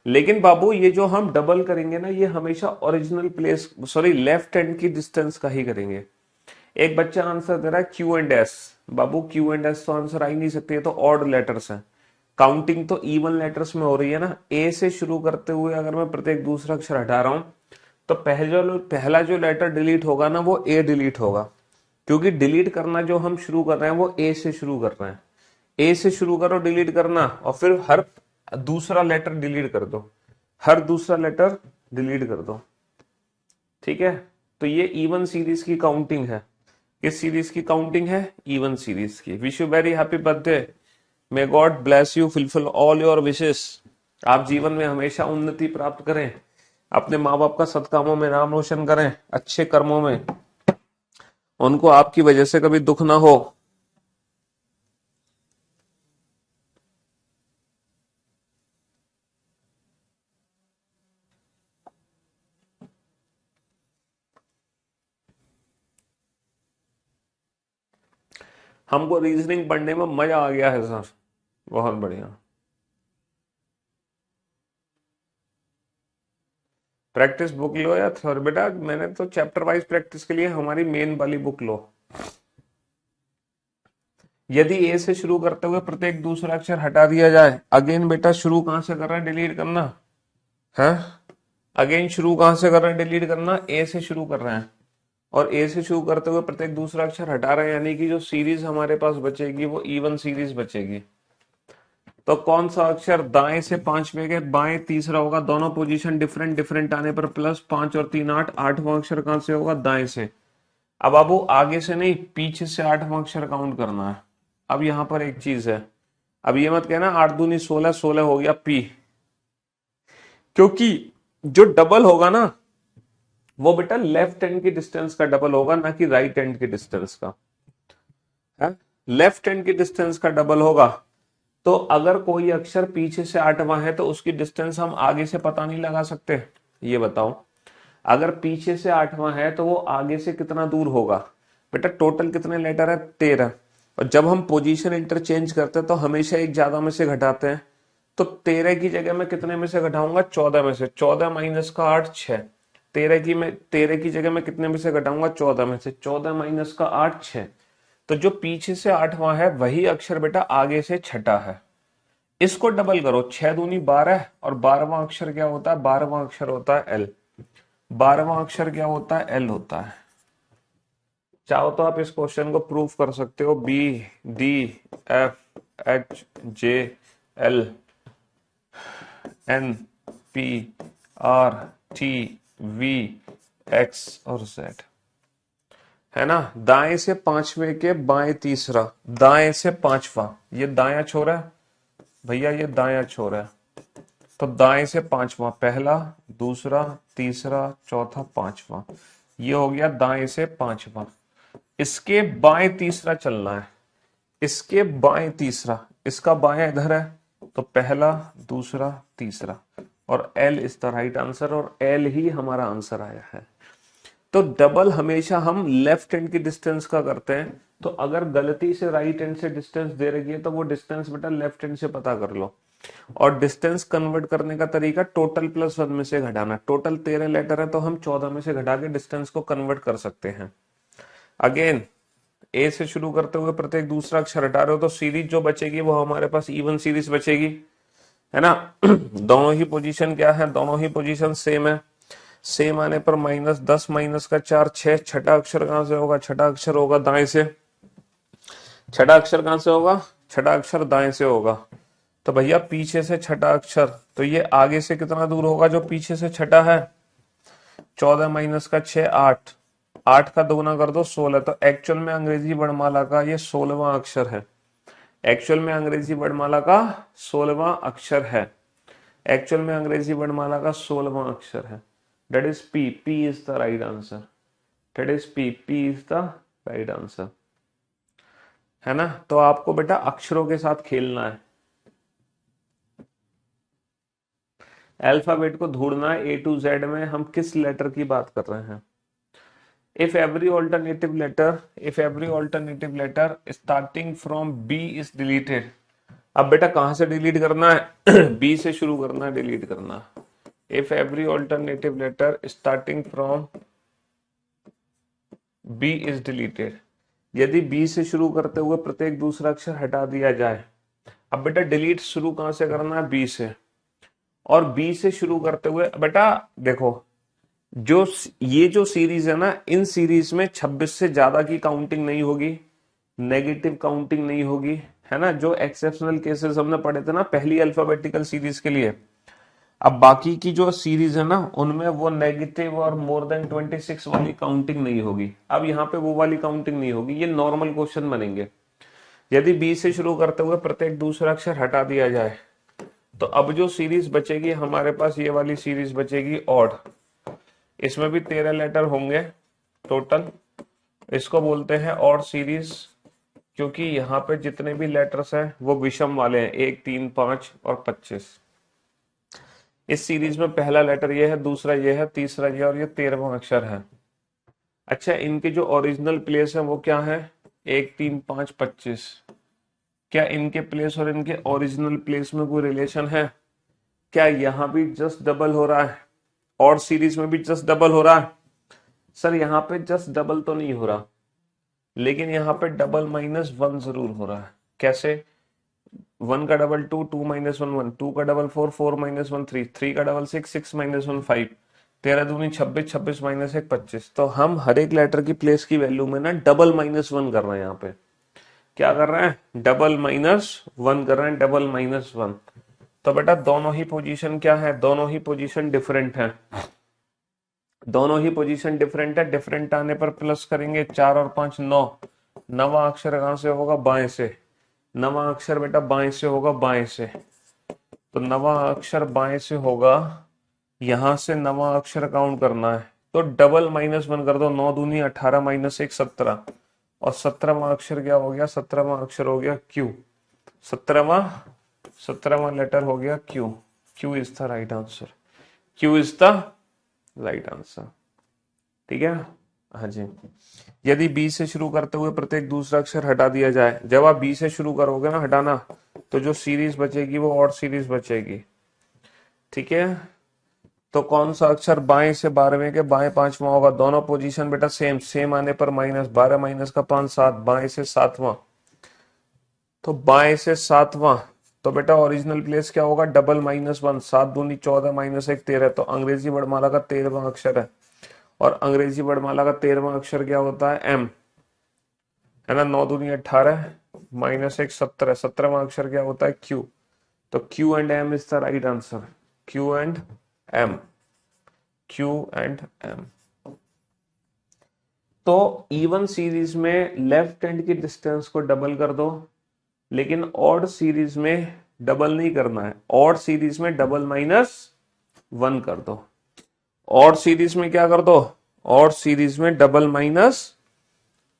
लेकिन बाबू ये जो हम डबल करेंगे ना ये हमेशा original place sorry left hand की डिस्टेंस का ही करेंगे। एक बच्चा आंसर दे रहा है Q and S, Babu Q and S तो आंसर आ ही नहीं सकते, तो ऑड लेटर्स हैं। काउंटिंग तो इवन लेटर्स में हो रही है ना, ए से शुरू करते हुए अगर मैं प्रत्येक दूसरा अक्षर हटा रहा हूं तो पहला जो लेटर डिलीट होगा ना वो ए डिलीट होगा, क्योंकि डिलीट करना जो हम शुरू कर रहे हैं वो ए से शुरू कर रहे हैं। ए से शुरू करो डिलीट करना और फिर हर दूसरा लेटर डिलीट कर दो, हर दूसरा लेटर डिलीट कर दो, ठीक है। तो ये इवन सीरीज की काउंटिंग है, किस सीरीज की काउंटिंग है, इवन सीरीज की। Wish you very happy birthday, may God bless you, fulfil all your wishes. आप जीवन में हमेशा उन्नति प्राप्त करें, अपने माँ बाप का सत्कामों में नाम रोशन करें, अच्छे कर्मों में, उनको आपकी वजह से कभी दुख ना हो। हमको रीजनिंग पढ़ने में मजा आ गया है सर, बहुत बढ़िया। प्रैक्टिस बुक लो या सर, बेटा मैंने तो चैप्टर वाइज प्रैक्टिस के लिए हमारी मेन वाली बुक लो। यदि ए से शुरू करते हुए प्रत्येक दूसरा अक्षर हटा दिया जाए, अगेन बेटा शुरू कहां से कर रहे हैं, डिलीट करना है। अगेन शुरू कहां से कर रहे हैं, डिलीट करना, ए से शुरू कर रहे हैं, और ए से शुरू करते हुए प्रत्येक दूसरा अक्षर हटा रहे हैं, यानी कि जो सीरीज हमारे पास बचेगी वो इवन सीरीज बचेगी। तो कौन सा अक्षर दाएं से 5वें के बाएं तीसरा होगा, दोनों पोजीशन डिफरेंट डिफरेंट आने पर प्लस 5 और 3 8, 8वां अक्षर कहां से होगा, दाएं से। अब बाबू आगे से नहीं पीछे से 8वां अक्षर काउंट करना है। अब यहां पर एक चीज है, अब ये मत कहना 8 दूनी 16, 16 हो गया पी, क्योंकि जो डबल होगा ना वो बेटा लेफ्ट हैंड की डिस्टेंस का डबल होगा, ना कि राइट हैंड की डिस्टेंस का। है लेफ्ट हैंड की डिस्टेंस का डबल होगा। तो अगर कोई अक्षर पीछे से 8वां है तो उसकी डिस्टेंस हम आगे से पता नहीं लगा सकते? ये बताओ, अगर पीछे से 8वां है तो वो आगे से कितना दूर होगा? बेटा टोटल कितने लेटर है? 13। और जब हम पोजीशन इंटरचेंज करते हैं तो हमेशा एक ज्यादा में से घटाते हैं। तो 13 की जगह मैं कितने में से घटाऊंगा? 14 में से। 14 माइनस का 8, 6। 13 की जगह मैं कितने में से घटाऊंगा? 14 में से। 14 माइनस का 8, 6। तो जो पीछे से 8वां है वही अक्षर बेटा आगे से छठा है। इसको डबल करो, 6 दूनी 12, और 12वां अक्षर क्या होता है? 12वां अक्षर होता है एल। 12वां अक्षर क्या होता है? एल होता है। चाहो तो आप इस क्वेश्चन को प्रूव कर सकते हो। B, D, F, H, J, L, N, P, R, T, V, X और जेड। है ना? दाएं से पांचवे के बाएं तीसरा, दाएं से पांचवा। ये दाया छोरा है भैया, ये दाया छोरा है। तो दाएं से पांचवा, पहला, दूसरा, तीसरा, चौथा, पांचवा। ये हो गया दाएं से पांचवा। इसके बाएं तीसरा चलना है। इसके बाएं तीसरा, इसका बाएं इधर है तो पहला, दूसरा, तीसरा, और L is the right answer, और एल ही हमारा आंसर आया है। तो डबल हमेशा हम लेफ्ट हैंड की डिस्टेंस का करते हैं। तो अगर गलती से राइट हैंड से डिस्टेंस दे रही है तो वो डिस्टेंस बेटा लेफ्ट हैंड से पता कर लो। और डिस्टेंस कन्वर्ट करने का तरीका टोटल प्लस 1 में से घटाना। टोटल 13 लेटर है तो हम 14 में से घटा के डिस्टेंस को कन्वर्ट कर सकते हैं। अगेन ए से शुरू करते हुए प्रत्येक दूसरा अक्षर हटा रहे हो तो सीरीज जो बचेगी वो हमारे पास इवन सीरीज बचेगी, है ना? दोनों ही पोजीशन क्या है? दोनों ही पोजीशन सेम है। सेम आने पर -10 माइनस का 4, 6। छठा अक्षर कहां से होगा? छठा अक्षर होगा दाएं से। छठा अक्षर कहां से होगा? छठा अक्षर दाएं से होगा। तो भैया पीछे से छठा अक्षर, तो ये आगे से कितना दूर होगा जो पीछे से छठा है? 14 माइनस का 6, 8। 8 का दोगुना कर दो 16। तो एक्चुअल में अंग्रेजी वर्णमाला का ये 16वां अक्षर है। एक्चुअल में अंग्रेजी वर्णमाला का 16वां अक्षर है। एक्चुअल में अंग्रेजी वर्णमाला का 16वां अक्षर है। That is P. P is the right answer. That is P. P is the right answer. है ना? तो आपको बेटा अक्षरों के साथ खेलना है। अल्फाबेट को ढूंढना है। A to Z में हम किस लेटर की बात कर रहे हैं? If every alternative letter starting from B is deleted. अब बेटा कहां से डिलीट करना है? B से शुरू करना है, डिलीट करना। If every alternative letter starting from B is deleted. यदि B से शुरू करते हुए प्रत्येक दूसरा अक्षर हटा दिया जाए। अब बेटा डिलीट शुरू कहां से करना है? B से। और B से शुरू करते हुए बेटा देखो, जो ये जो सीरीज है ना, इन सीरीज में 26 से ज्यादा की काउंटिंग नहीं होगी, नेगेटिव काउंटिंग नहीं होगी, है ना? जो एक्सेप्शनल केसेस हमने पढ़े थे ना पहली अल्फाबेटिकल सीरीज के लिए। अब बाकी की जो सीरीज है ना उनमें वो नेगेटिव और मोर देन 26 वाली काउंटिंग नहीं होगी। अब यहाँ पे वो वाली काउंटिंग नहीं होगी, ये नॉर्मल क्वेश्चन बनेंगे। यदि बी से शुरू करते हुए प्रत्येक दूसरा अक्षर हटा दिया जाए तो अब जो सीरीज बचेगी हमारे पास, ये वाली सीरीज बचेगी ऑड। इसमें भी 13 लेटर होंगे टोटल। इसको बोलते हैं ऑड सीरीज, क्योंकि यहाँ पे जितने भी लेटर्स हैं वो विषम वाले हैं, 1, 3, 5 और 25। इस सीरीज में पहला लेटर ये है, दूसरा ये है, तीसरा ये, और ये 13वां अक्षर है। अच्छा, इनके जो ओरिजिनल प्लेस है वो क्या है? 1, 3, 5, 25। क्या इनके प्लेस और इनके ओरिजिनल प्लेस में कोई रिलेशन है? क्या यहाँ भी जस्ट डबल हो रहा है? और सीरीज में भी जस्ट डबल हो रहा है? सर यहाँ पे जस्ट डबल तो नहीं हो रहा, लेकिन यहाँ पे डबल -1 जरूर हो रहा है। कैसे? 1 का डबल 2, 2 माइनस 1, 1, 2 का डबल 4, 4 माइनस 1, 3, 3 का डबल 6, 6 माइनस 1, 5, 13 दूनी 26, 26 माइनस 1, 25। तो हम हर एक लेटर की प्लेस की वैल्यू में ना डबल -1 कर रहे हैं। यहाँ पे क्या कर रहे हैं? डबल -1 कर रहे हैं, डबल -1। तो बेटा दोनों ही पोजीशन क्या है? दोनों ही पोजीशन डिफरेंट है। दोनों ही पोजीशन डिफरेंट है। डिफरेंट आने पर प्लस करेंगे, 4 और 5 9। नवा अक्षर कहां से होगा? बाएं से। नवा अक्षर बेटा बाएं से होगा, बाएं से। तो नवा अक्षर बाएं से होगा यहां से नवा अक्षर काउंट करना है, तो डबल -1 कर दो। 9 दूनी 18 -1 17, और 17वां अक्षर क्या हो गया? 17वां अक्षर हो गया क्यू। 17वां 17वां लेटर हो गया Q. Q is the right answer. Q is the right answer. ठीक है। हाँ जी। यदि बी से शुरू करते हुए प्रत्येक दूसरा अक्षर हटा दिया जाए, जब आप बी से शुरू करोगे ना हटाना, तो जो सीरीज बचेगी वो और सीरीज बचेगी। ठीक है। तो कौन सा अक्षर बाएं से 12वें के बाएं 5वां होगा? दोनों पोजीशन बेटा सेम, सेम आने पर माइनस, 12 माइनस का 5 7, बाएं से 7वां। तो बाएं से 7वां, तो बेटा ओरिजिनल प्लेस क्या होगा? डबल -1, 7 दूनी 14 -1 13। तो अंग्रेजी वर्णमाला का 13वां अक्षर है, और अंग्रेजी वर्णमाला का 13वां अक्षर क्या होता है? एम, है ना। 9 दूनी 18 -1 17, 17वां अक्षर क्या होता है? क्यू। तो Q and M is the right answer. Q and M, Q and M. तो इवन सीरीज में लेफ्ट हैंड की डिस्टेंस को डबल कर दो, लेकिन ऑड सीरीज में डबल नहीं करना है। ऑड सीरीज में डबल -1 कर दो। ऑड सीरीज में क्या कर दो? ऑड सीरीज में डबल माइनस,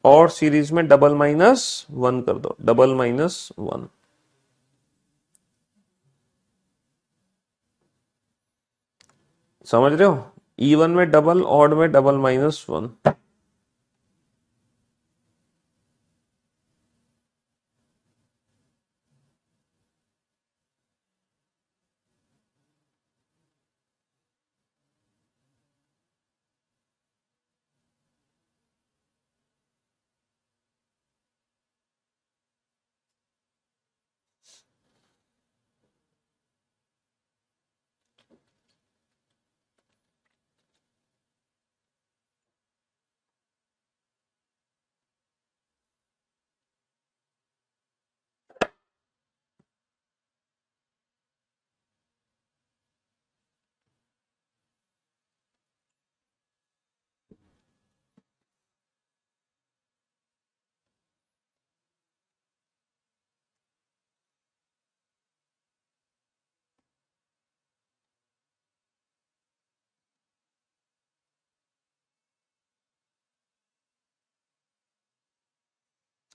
ऑड सीरीज में डबल -1 कर दो, डबल -1। समझ रहे हो? इवन में डबल, ऑड में डबल -1।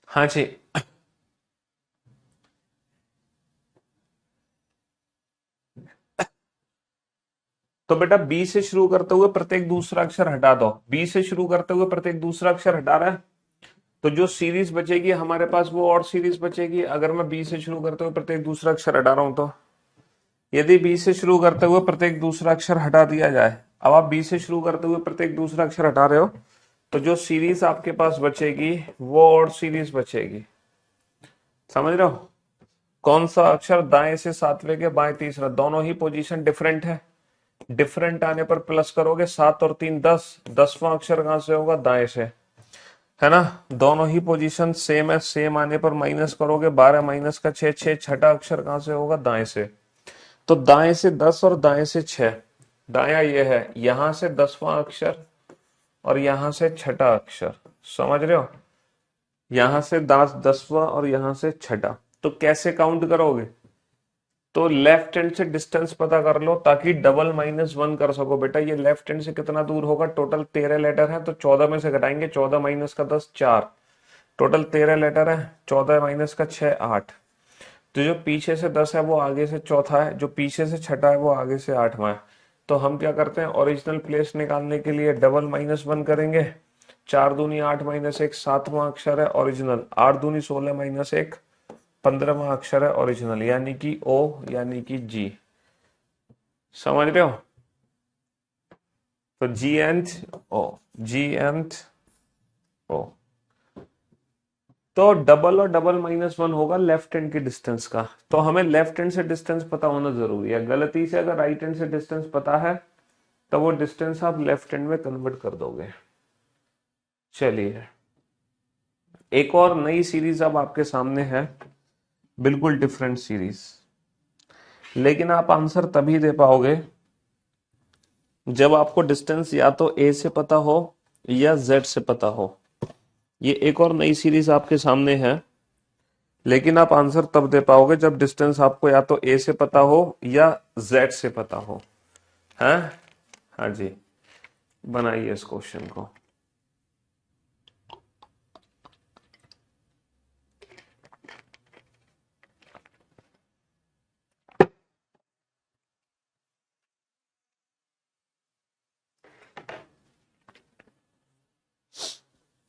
हाँ जी। तो बेटा बी से शुरू करते हुए प्रत्येक दूसरा अक्षर हटा दो। बी से शुरू करते हुए प्रत्येक दूसरा अक्षर हटा रहा है, तो जो सीरीज बचेगी हमारे पास वो और सीरीज बचेगी। अगर मैं बी से शुरू करते हुए प्रत्येक दूसरा अक्षर हटा रहा हूं, तो यदि बी से शुरू करते हुए प्रत्येक दूसरा अक्षर हटा दिया जाए, अब आप बी से शुरू करते हुए प्रत्येक दूसरा अक्षर हटा रहे हो, तो जो सीरीज आपके पास बचेगी वो और सीरीज बचेगी। समझ रहे हो? कौन सा अक्षर दाएं से 7वें के बाएं तीसरा, दोनों ही पोजीशन डिफरेंट है। डिफरेंट आने पर प्लस करोगे, 7 और 3 10, 10वां अक्षर कहां से होगा? दाएं से, है ना। दोनों ही पोजीशन सेम है, सेम आने पर माइनस करोगे, 12 माइनस का 6 6, छठा अक्षर कहां से होगा? दाएं से। तो दाएं से 10 और दाएं से 6, दाया ये है, यहां से 10वां अक्षर और यहां से छठा अक्षर। समझ रहे हो? यहां से 10वां और यहां से छठा। तो कैसे काउंट करोगे? तो लेफ्ट हैंड से डिस्टेंस पता कर लो, ताकि डबल -1 कर सको। बेटा ये लेफ्ट हैंड से कितना दूर होगा? टोटल 13 लेटर है, तो 14 में से घटाएंगे, 14 माइनस का 10 4, टोटल 13 लेटर है, 14 माइनस का 6 8। तो जो पीछे से 10 है वो आगे से चौथा है, जो पीछे से छठा है वो आगे से 8वां है। तो हम क्या करते हैं? ओरिजिनल प्लेस निकालने के लिए डबल -1 करेंगे। 4 दूनी 8 -1, 7वां अक्षर है ओरिजिनल। 8 दूनी 16 -1, 15वां अक्षर है ओरिजिनल, यानी कि ओ, यानी कि जी। समझ रहे हो? तो जी एंड ओ, जी एंड ओ। तो डबल और डबल -1 होगा लेफ्ट हैंड की डिस्टेंस का। तो हमें लेफ्ट हैंड से डिस्टेंस पता होना जरूरी है। गलती से अगर राइट हैंड से डिस्टेंस पता है, तो वो डिस्टेंस आप लेफ्ट हैंड में कन्वर्ट कर दोगे। चलिए, एक और नई सीरीज अब आपके सामने है, बिल्कुल डिफरेंट सीरीज। लेकिन आप आंसर तभी दे पाओगे जब आपको डिस्टेंस या तो ए से पता हो या जेड से पता हो। ये एक और नई सीरीज आपके सामने है, लेकिन आप आंसर तब दे पाओगे जब डिस्टेंस आपको या तो ए से पता हो या जेड से पता हो, है। हाँ जी, बनाइए इस क्वेश्चन को।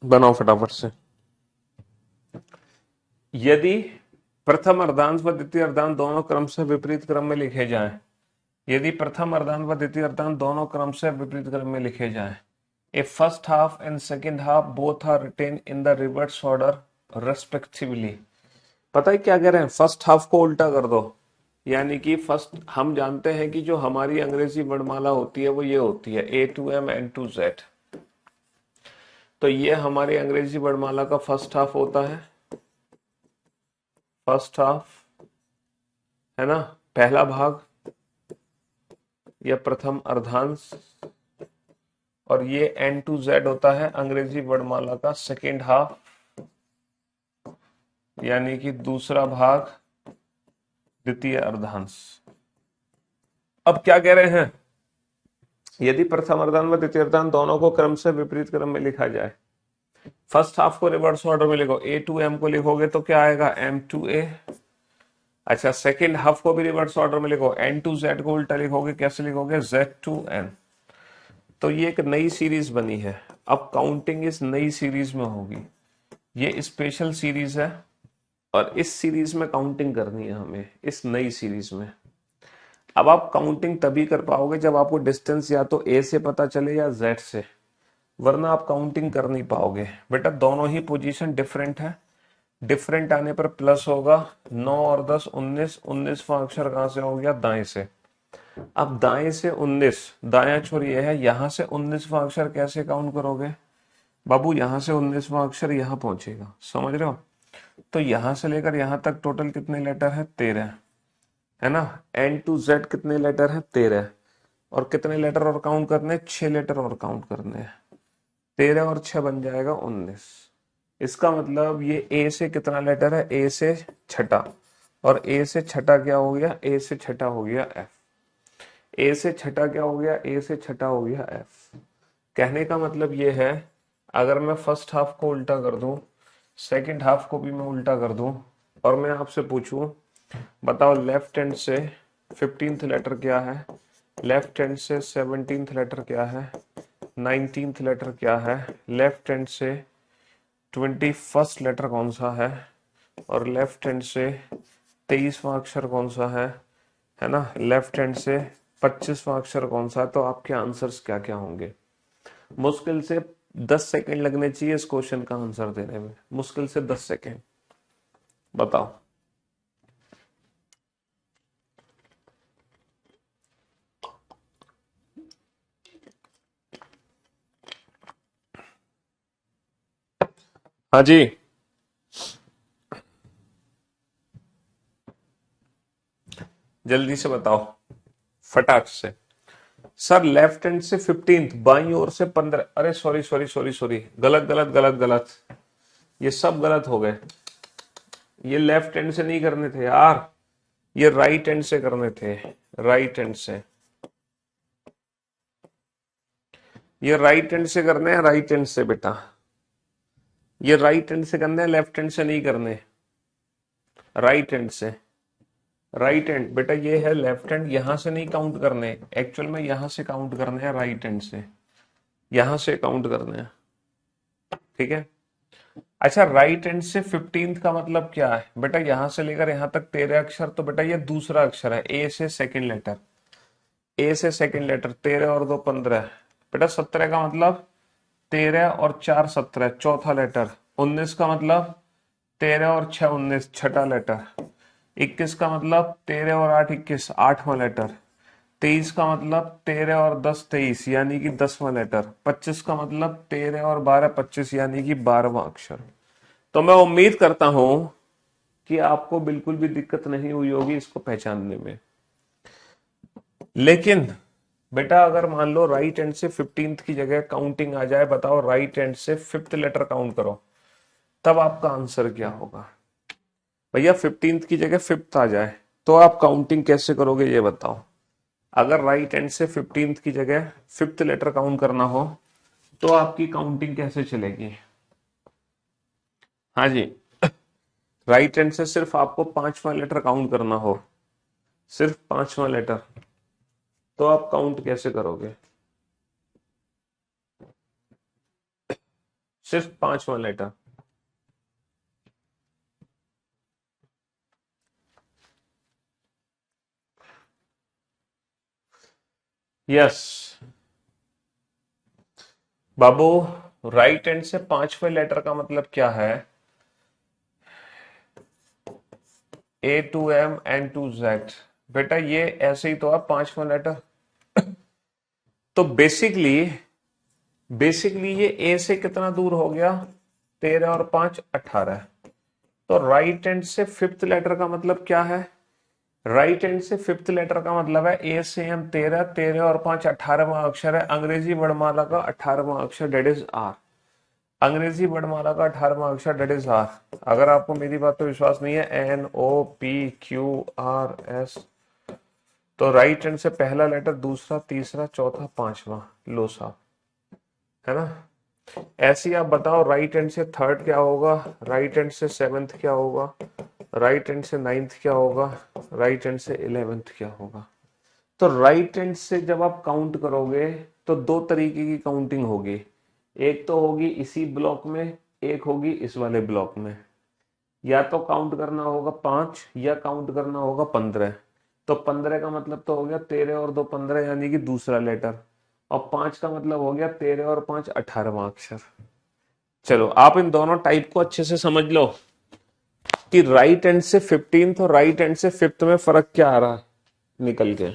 बनाओ फटाफट से। यदि प्रथम अर्धांश व द्वितीय अर्धांश दोनों क्रम से विपरीत क्रम में लिखे जाएं, यदि प्रथम अर्धांश व द्वितीय अर्धांश दोनों क्रम से विपरीत क्रम में लिखे जाएं, a first half and second half both are written in the reverse order respectively. पता है क्या कह रहे हैं? फर्स्ट हाफ को उल्टा कर दो, यानी कि फर्स्ट, हम जानते हैं कि जो हमारी अंग्रेजी वर्णमाला होती है वो ये होती है A to M N to Z। तो ये हमारी अंग्रेजी वर्णमाला का फर्स्ट हाफ होता है, फर्स्ट हाफ है ना, पहला भाग या प्रथम अर्धांश, और ये N to Z होता है अंग्रेजी वर्णमाला का सेकेंड हाफ, यानी कि दूसरा भाग, द्वितीय अर्धांश। अब क्या कह रहे हैं? यदि प्रथम अर्धांश व द्वितीय अर्धांश दोनों को क्रम से विपरीत क्रम में लिखा जाए, फर्स्ट हाफ को रिवर्स ऑर्डर में लिखो, A to M को लिखोगे तो क्या आएगा? M to A। अच्छा, सेकेंड हाफ को भी रिवर्स ऑर्डर में लिखो, N to Z को उल्टा लिखोगे, कैसे लिखोगे? Z to N। तो ये एक नई सीरीज बनी है। अब काउंटिंग इस नई सीरीज में होगी, ये स्पेशल सीरीज है और इस सीरीज में काउंटिंग करनी है हमें, इस नई सीरीज में। अब आप काउंटिंग तभी कर पाओगे जब आपको डिस्टेंस या तो A से पता चले या Z से, वरना आप काउंटिंग कर नहीं पाओगे। बेटा दोनों ही पोजीशन डिफरेंट है, डिफरेंट आने पर प्लस होगा। 9 और 10 19, 19वां अक्षर कहां से हो गया? दाएं से। अब दाएं से 19, दाया छोर ये है, यहां से 19वां अक्षर कैसे काउंट करोगे बाबू? यहां से 19वां अक्षर यहां पहुंचेगा, समझ रहे हो? तो यहां से लेकर यहां तक टोटल कितने लेटर है? 13, है ना। N to Z कितने लेटर है? 13। और कितने लेटर और काउंट करने? 6 लेटर और काउंट करने हैं। 13 और 6 बन जाएगा 19। इसका मतलब ये A से कितना लेटर है? A से छठा, और A से छठा क्या हो गया? A से छठा हो गया F। A से छठा क्या हो गया? A से छठा हो गया F। कहने का मतलब ये है, अगर मैं फर्स्ट हाफ को उल्टा कर दूं, सेकंड हाफ को भी मैं उल्टा कर दूं, और मैं आपसे पूछूं बताओ लेफ्ट हैंड से 15th लेटर क्या है, लेफ्ट हैंड से 17th लेटर क्या है, 19th लेटर क्या है, लेफ्ट हैंड से 21st लेटर कौन सा है, और लेफ्ट हैंड से 23वां अक्षर कौन सा है ना, लेफ्ट हैंड से 25वां अक्षर कौन सा है, तो आपके आंसर्स क्या क्या होंगे? मुश्किल से 10 सेकंड लगने चाहिए इस क्वेश्चन का आंसर देने में, मुश्किल से 10 सेकंड। बताओ। हाँ जी, जल्दी से बताओ फटाक से। सर लेफ्ट हैंड से 15th, बाईं ओर से 15, अरे सॉरी सॉरी सॉरी सॉरी, गलत गलत गलत गलत, ये सब गलत हो गए। ये लेफ्ट हैंड से नहीं करने थे यार, ये राइट हैंड से करने थे, राइट हैंड से। ये राइट हैंड से करने हैं, राइट हैंड से बेटा, ये राइट हैंड से करने हैं, लेफ्ट हैंड से नहीं करने, राइट हैंड से। राइट हैंड बेटा ये है लेफ्ट हैंड, यहां से नहीं काउंट करने, एक्चुअल में यहां से काउंट करने हैं, राइट हैंड से, यहां से काउंट करने हैं, ठीक है। अच्छा, राइट हैंड से 15th का मतलब क्या है बेटा? यहां से लेकर यहां तक 13 अक्षर, तो बेटा ये दूसरा अक्षर है, ए से सेकंड लेटर, ए से सेकंड लेटर, 13 और 2 15, बेटा 17 का मतलब 13 और 4 17, चौथा लेटर। 19 का मतलब 13 और 6 19, छठा लेटर। 21 का मतलब 13 और 8 21, आठवां लेटर। 23 का मतलब 13 और 10 23, यानी कि 10वां लेटर। 25 का मतलब 13 और 12 25, यानी कि 12वां अक्षर। तो मैं उम्मीद करता हूं कि आपको बिल्कुल भी दिक्कत नहीं हुई होगी इसको पहचानने में। लेकिन बेटा अगर मान लो राइट हैंड से 15th की जगह काउंटिंग आ जाए, बताओ राइट हैंड से 5th लेटर काउंट करो, तब आपका आंसर क्या होगा? भैया 15th की जगह 5th आ जाए तो आप काउंटिंग कैसे करोगे ये बताओ। अगर राइट हैंड से 15th की जगह 5th लेटर काउंट करना हो तो आपकी काउंटिंग कैसे चलेगी? हाँ जी, राइट हैंड से सिर्फ आपको 5वां लेटर काउंट करना हो, सिर्फ 5वां लेटर, तो आप काउंट कैसे करोगे? सिर्फ 5वां लेटर। यस बाबू, राइट हैंड से 5वें लेटर का मतलब क्या है? A to M N to Z। बेटा ये ऐसे ही तो है 5वां लेटर। तो बेसिकली ये ए से कितना दूर हो गया? 13 और 5 18। तो राइट हैंड से 5th लेटर का मतलब क्या है? राइट हैंड से 5th लेटर का मतलब है ए से एम 13, 13 और 5 18वां अक्षर है अंग्रेजी वर्णमाला का 18वां अक्षर, डेट इज आर। अंग्रेजी वर्णमाला का 18वां अक्षर, डेट इज आर। अगर आपको मेरी बात पे विश्वास नहीं है, NOPQRS, तो राइट हैंड से पहला लेटर, दूसरा, तीसरा, चौथा, 5वां, लो साहब, है ना? ऐसे ही आप बताओ, राइट हैंड से 3rd क्या होगा, राइट हैंड से 7th क्या होगा, राइट हैंड से 9th क्या होगा, राइट हैंड से 11th क्या होगा? तो राइट हैंड से जब आप काउंट करोगे तो दो तरीके की काउंटिंग होगी। एक तो होगी इसी ब्लॉक में, एक होगी इस वाले ब्लॉक में। या तो काउंट करना होगा 5 या काउंट करना होगा 15। तो 15 का मतलब तो हो गया 13 और 2 15, यानी कि दूसरा लेटर। और 5 का मतलब हो गया 13 और 5 18वां अक्षर। चलो आप इन दोनों टाइप को अच्छे से समझ लो कि राइट हैंड से 15th और राइट हैंड से 5th में फर्क क्या आ रहा है निकल के।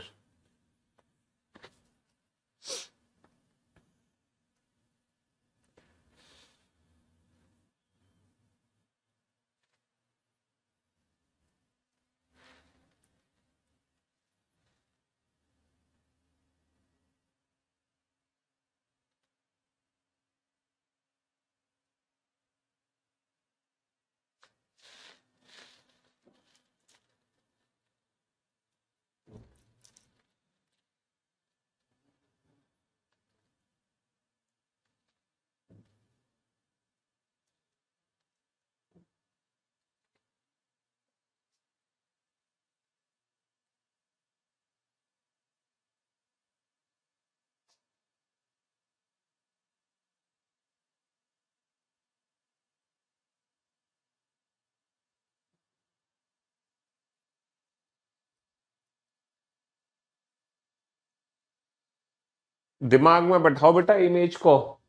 दिमाग में बैठाओ बेटा इमेज को,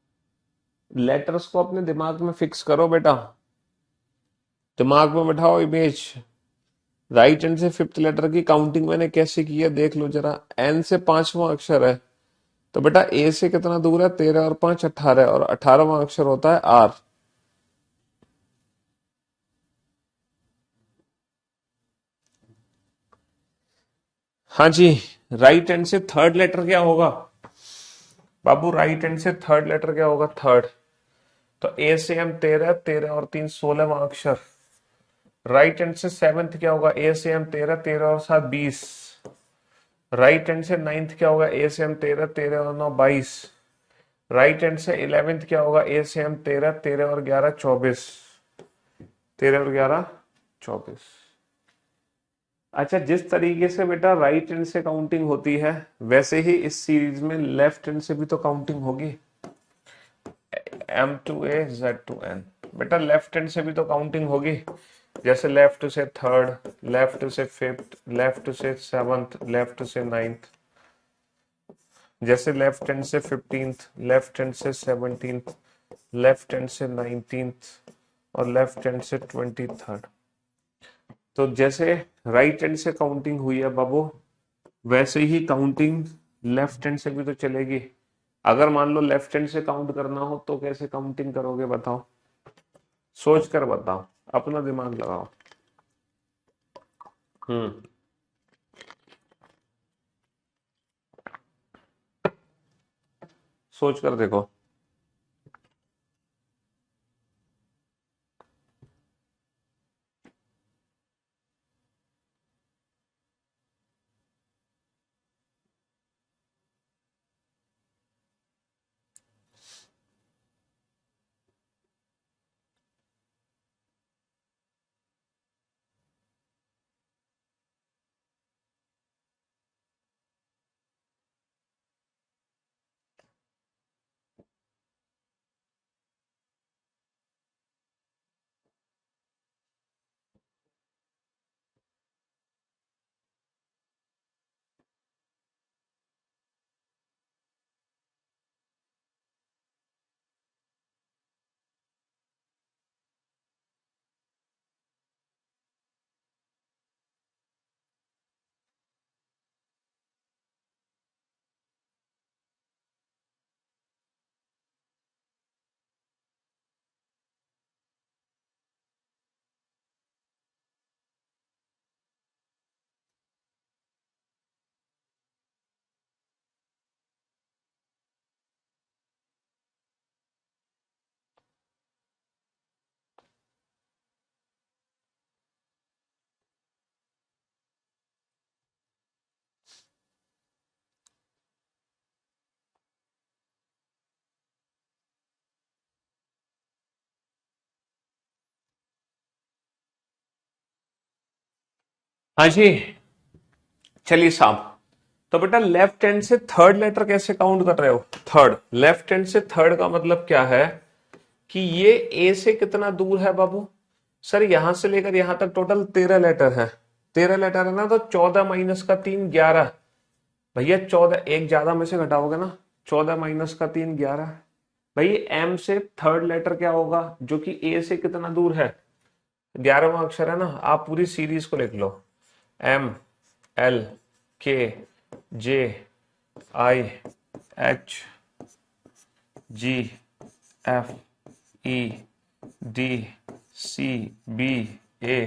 लेटर्स को अपने दिमाग में फिक्स करो बेटा, दिमाग में बैठाओ इमेज। राइट हैंड से 5th लेटर की काउंटिंग मैंने कैसे की है देख लो जरा। एन से 5वां अक्षर है, तो बेटा ए से कितना दूर है? 13 और 5 18, और 18वां अक्षर होता है आर। हाँ जी, राइट हैंड से 3rd लेटर क्या होगा बाबू? राइट हैंड से 3rd लेटर क्या होगा? 3rd। तो ए से एम 13, 13 और 3 16वां अक्षर। राइट हैंड से 7th क्या होगा? ए से एम 13, 13 और 7 20। राइट हैंड से 9th क्या होगा? ए से एम 13, 13 और 9 22। राइट हैंड से 11th क्या होगा? ए से एम 13, 13 और 11 24। 13 और 11 24। अच्छा, जिस तरीके से बेटा राइट हैंड से काउंटिंग होती है, वैसे ही इस सीरीज में लेफ्ट हैंड से भी तो काउंटिंग होगी। M to A Z to N, बेटा लेफ्ट हैंड से भी तो काउंटिंग होगी। जैसे लेफ्ट से 3rd, लेफ्ट से 5th, लेफ्ट से 7th, लेफ्ट से 9th। जैसे लेफ्ट हैंड से 15th, लेफ्ट हैंड से 17th, लेफ्ट हैंड से 19th और लेफ्ट हैंड से 23rd। तो जैसे राइट हैंड से काउंटिंग हुई है बाबू, वैसे ही काउंटिंग लेफ्ट हैंड से भी तो चलेगी। अगर मान लो लेफ्ट हैंड से काउंट करना हो तो कैसे काउंटिंग करोगे बताओ? सोच कर बताओ, अपना दिमाग लगाओ। हम्म, सोच कर देखो। हाँ जी, चलिए साहब। तो बेटा लेफ्ट हैंड से थर्ड लेटर कैसे काउंट कर रहे हो? थर्ड, लेफ्ट हैंड से थर्ड का मतलब क्या है कि ये ए से कितना दूर है बाबू? सर यहां से लेकर यहां तक टोटल 13 लेटर है। 13 लेटर है ना, तो 14 माइनस का 3 11। भैया 14 एक ज्यादा में से घटाओगे ना, 14 माइनस का 3 11। भाई एम से थर्ड लेटर क्या होगा जो कि ए से कितना दूर है? 11वां अक्षर है ना। आप पूरी सीरीज को लिख लो, M L K J I H G F E D C B A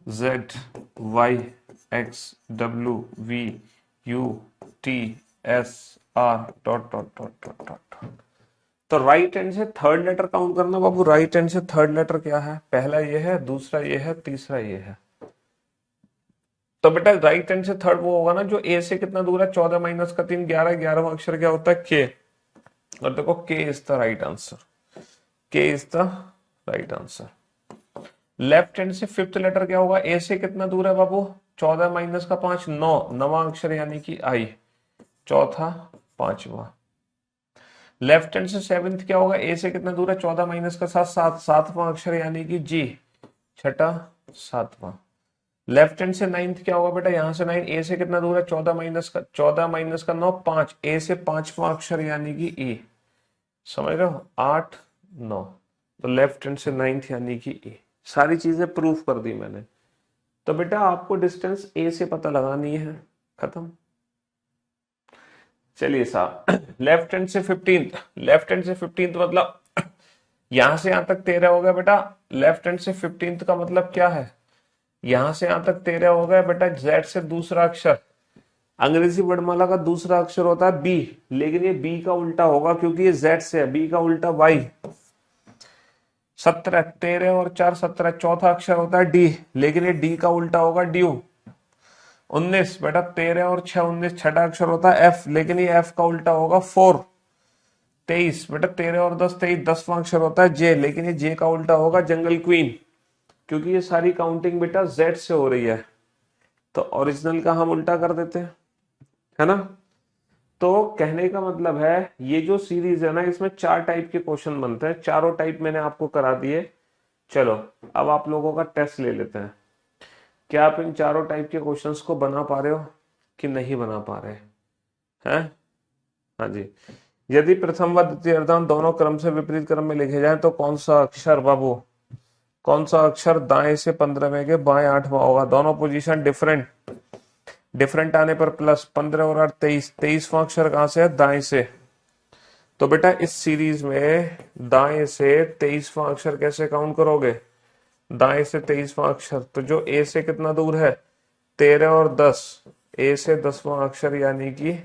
Z Y X W V U T S R dot dot dot dot dot. तो राइट हैंड से थर्ड लेटर काउंट करना बाबू। Right hand से third letter क्या है? पहला ये है, दूसरा ये है, तीसरा ये है। तो बेटा राइट हैंड से थर्ड वो होगा ना जो ए से कितना दूर है? 14 माइनस का 3 11। 11वां अक्षर क्या होता है? के। और देखो के इज द राइट आंसर। के is the right answer. Left hand से फिफ्थ लेटर क्या होगा? ए से कितना दूर है बाबू? 14 माइनस का 5 9। 9वां अक्षर यानी कि आई। चौथा, पांचवा। लेफ्ट हैंड से सेवेंथ क्या होगा? ए से कितना दूर है? 14 माइनस का 7 7। 7वां अक्षर यानी कि जी। छठा, सातवां। लेफ्ट हैंड से नाइन्थ क्या होगा बेटा? यहां से 9 ए से कितना दूर है? 14 माइनस का 9 5। ए से 5वां अक्षर यानी कि ई। समझ रहे हो? 8 9। तो लेफ्ट हैंड से नाइन्थ यानी कि ई। सारी चीजें प्रूफ कर दी मैंने। तो बेटा आपको डिस्टेंस ए से पता लगानी है। खत्म। चलिए साहब, लेफ्ट हैंड से 15th। लेफ्ट हैंड से 15th मतलब यहां से यहां तक 13 हो गया बेटा। लेफ्ट हैंड से 15th का मतलब क्या है? यहां से यहां तक 13 हो गया बेटा। जेड से दूसरा अक्षर, अंग्रेजी वर्णमाला का दूसरा अक्षर होता है बी, लेकिन ये बी का उल्टा होगा क्योंकि ये जेड से है। बी का उल्टा वाई। 17, 13 और 4 17। चौथा अक्षर होता है डी, लेकिन ये डी का उल्टा होगा ड्यू। 19 बेटा, 13 और 6 19। छठा अक्षर होता है एफ, लेकिन ये एफ का उल्टा होगा 4। 23 बेटा, 13 और 10 23। 10वां अक्षर होता है जे, लेकिन ये जे का उल्टा होगा जंगल क्वीन, क्योंकि ये सारी काउंटिंग बेटा जेड से हो रही है। तो ओरिजिनल का हम उल्टा कर देते हैं, है ना। तो कहने का मतलब है ये जो सीरीज है ना, इसमें 4 टाइप के क्वेश्चन बनते हैं। चारों टाइप मैंने आपको करा दिए। चलो अब आप लोगों का टेस्ट ले लेते हैं। क्या आप इन चारों टाइप के क्वेश्चंस को बना पा रहे हो कि नहीं बना पा रहे हैं? हाँ जी। यदि प्रथम व द्वितीय अर्धांत दोनों क्रम से विपरीत क्रम में लिखे जाए तो कौन सा अक्षर बाबू, कौन सा अक्षर दाएं से 15वें के बाएं 8वां होगा? दोनों पोजीशन डिफरेंट, डिफरेंट आने पर प्लस। 15 और 8 23। 23वां अक्षर कहां से है? दाएं से। तो बेटा इस सीरीज में दाएं से 23वां अक्षर कैसे काउंट करोगे? दाएं से 23वां अक्षर, तो जो ए से कितना दूर है? 13 और 10। ए से 10वां अक्षर यानी कि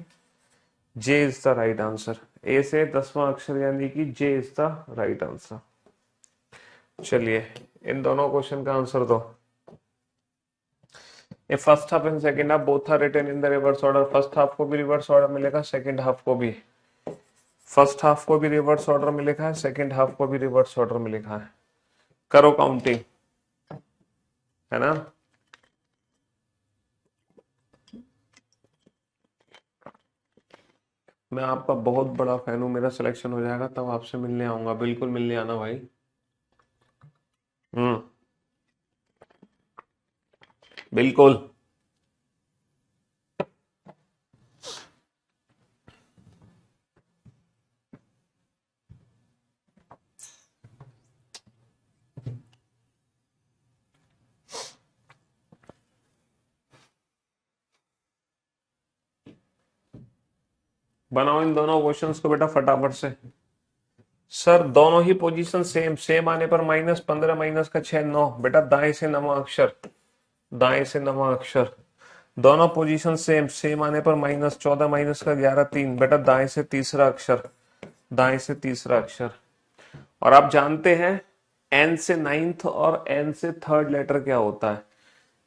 J is the right answer. A से 10वां अक्षर यानी कि J is the right answer. चलिए इन दोनों क्वेश्चन का आंसर दो। ये first half and second half both are written in the reverse order. First half को भी रिवर्स ऑर्डर मिलेगा, सेकंड हाफ को भी। फर्स्ट हाफ को भी रिवर्स ऑर्डर में लिखा है, सेकंड हाफ को भी रिवर्स ऑर्डर में लिखा है। करो काउंटिंग, है ना। मैं आपका बहुत बड़ा फैन हूं। मेरा सिलेक्शन हो जाएगा तब आपसे मिलने आऊंगा। बिल्कुल मिलने आना भाई। हम्म, बिल्कुल। बनाओ इन दोनों क्वेश्चंस को बेटा फटाफट से। सर दोनों ही पोजीशन सेम, सेम आने पर -15 माइनस का 6 9। बेटा दाएं से नवा अक्षर, दाएं से नवा अक्षर। दोनों पोजीशन सेम, सेम आने पर -14 माइनस का 11 3। बेटा दाएं से तीसरा अक्षर, दाएं से तीसरा अक्षर। और आप जानते हैं एन से नाइन्थ और एन से थर्ड लेटर क्या होता है?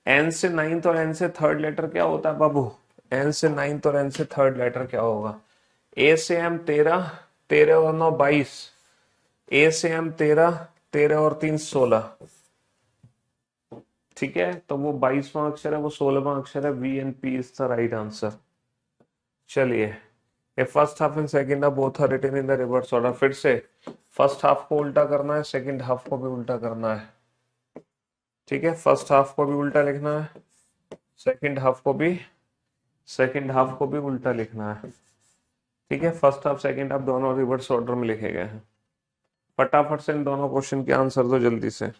एन से नाइन्थ और एन से थर्ड लेटर क्या होता है बाबू? एन से नाइन्थ और एन से थर्ड लेटर क्या होगा? ए से एम 13, 13 और 9 22। ए से एम 13, 13 और 3 16। ठीक है, तो वो 22वां अक्षर है, वो 16वां अक्षर है। V and P is the right answer. चलिए, a first half and second half both are written in the reverse order. फिर से फर्स्ट हाफ को उल्टा करना है, सेकेंड हाफ को भी उल्टा करना है। ठीक है, फर्स्ट हाफ को भी उल्टा लिखना है, सेकेंड हाफ को भी उल्टा लिखना है। ठीक है, फर्स्ट हाफ सेकेंड हाफ दोनों रिवर्स ऑर्डर में लिखे गए हैं। फटाफट से इन दोनों क्वेश्चन के आंसर दो जल्दी से।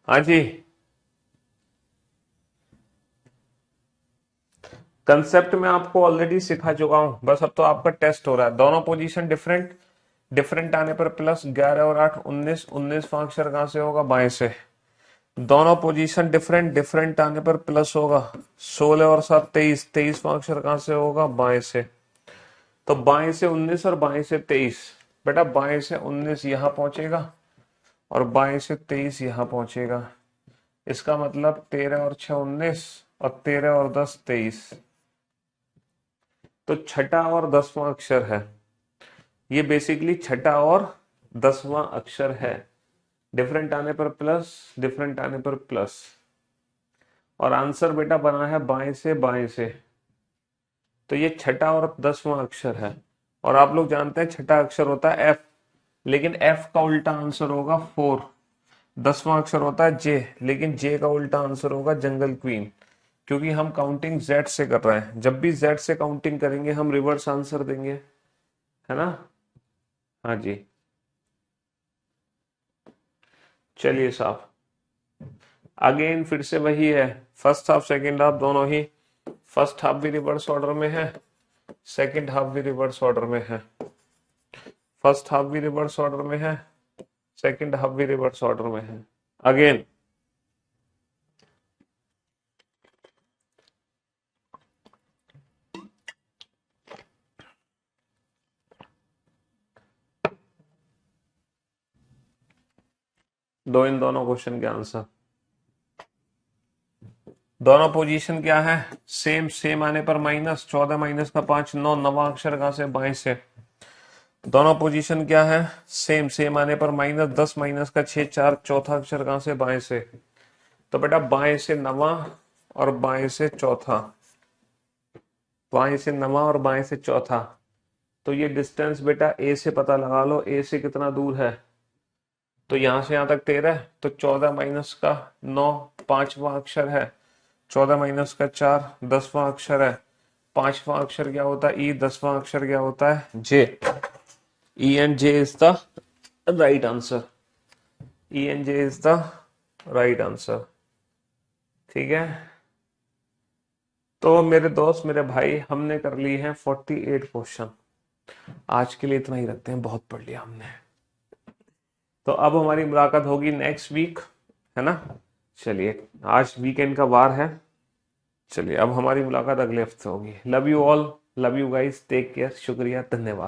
हाँ जी, कंसेप्ट में आपको ऑलरेडी सिखा चुका हूं, बस अब तो आपका टेस्ट हो रहा है। दोनों पोजीशन डिफरेंट आने पर प्लस 11 और 8 19, 19वां अक्षर कहां से होगा? बाएं से। दोनों पोजीशन डिफरेंट आने पर प्लस होगा। 16 और 7 23, 23वां अक्षर कहां से होगा? बाएं से। तो बाएं से 19 और बाएं से 23। बेटा बाएं से 19 यहां पहुंचेगा और बाएं से 23 यहां पहुंचेगा। इसका मतलब 13 और 6 19 और 13 और 10 23। तो छठा और 10वां अक्षर है, ये बेसिकली छठा और 10वां अक्षर है। डिफरेंट आने पर प्लस, डिफरेंट आने पर प्लस। और आंसर बेटा बना है बाएं से। तो ये छठा और 10वां अक्षर है। और आप लोग जानते हैं छठा अक्षर होता है एफ, लेकिन एफ का उल्टा आंसर होगा 4। 10वां अक्षर होता है जे, लेकिन जे का उल्टा आंसर होगा जंगल क्वीन, क्योंकि हम काउंटिंग जेड से कर रहे हैं। जब भी जेड से काउंटिंग करेंगे हम रिवर्स आंसर देंगे, है ना? हाँ जी, चलिए साहब, अगेन फिर से वही है। फर्स्ट हाफ सेकेंड हाफ दोनों ही, फर्स्ट हाफ भी रिवर्स ऑर्डर में है, सेकेंड हाफ भी रिवर्स ऑर्डर में है। फर्स्ट हाफ भी रिवर्स ऑर्डर में है, सेकेंड हाफ भी रिवर्स ऑर्डर में है। अगेन दो इन दोनों क्वेश्चन के आंसर। दोनों पोजीशन क्या है? सेम आने पर माइनस 14 माइनस का 5 9, 9वां अक्षर कहां से? बाएं से। दोनों पोजीशन क्या है? सेम आने पर माइनस 10 माइनस का 6 4, चौथा अक्षर कहां से? बाएं से। तो बेटा बाएं से 9वां और बाएं से चौथा, बाएं से 9वां और बाएं से चौथा। तो ये डिस्टेंस बेटा ए से पता लगा लो, ए से कितना दूर है? तो यहां से यहां तक 13, तो 14 माइनस का 9 5वां अक्षर है, 14 माइनस का 4 10वां अक्षर है। 5वां अक्षर क्या होता है? ई। 10वां अक्षर क्या होता है? J. E and J is the right answer. E and J is the right answer. ठीक है, तो मेरे दोस्त मेरे भाई, हमने कर ली है 48 क्वेश्चन। आज के लिए इतना ही रखते हैं, बहुत पढ़ लिया हमने। तो अब हमारी मुलाकात होगी नेक्स्ट वीक, है ना? चलिए, आज वीकेंड का वार है। चलिए, अब हमारी मुलाकात अगले हफ्ते होगी। Love you all, love you guys, take care, शुक्रिया, धन्यवाद।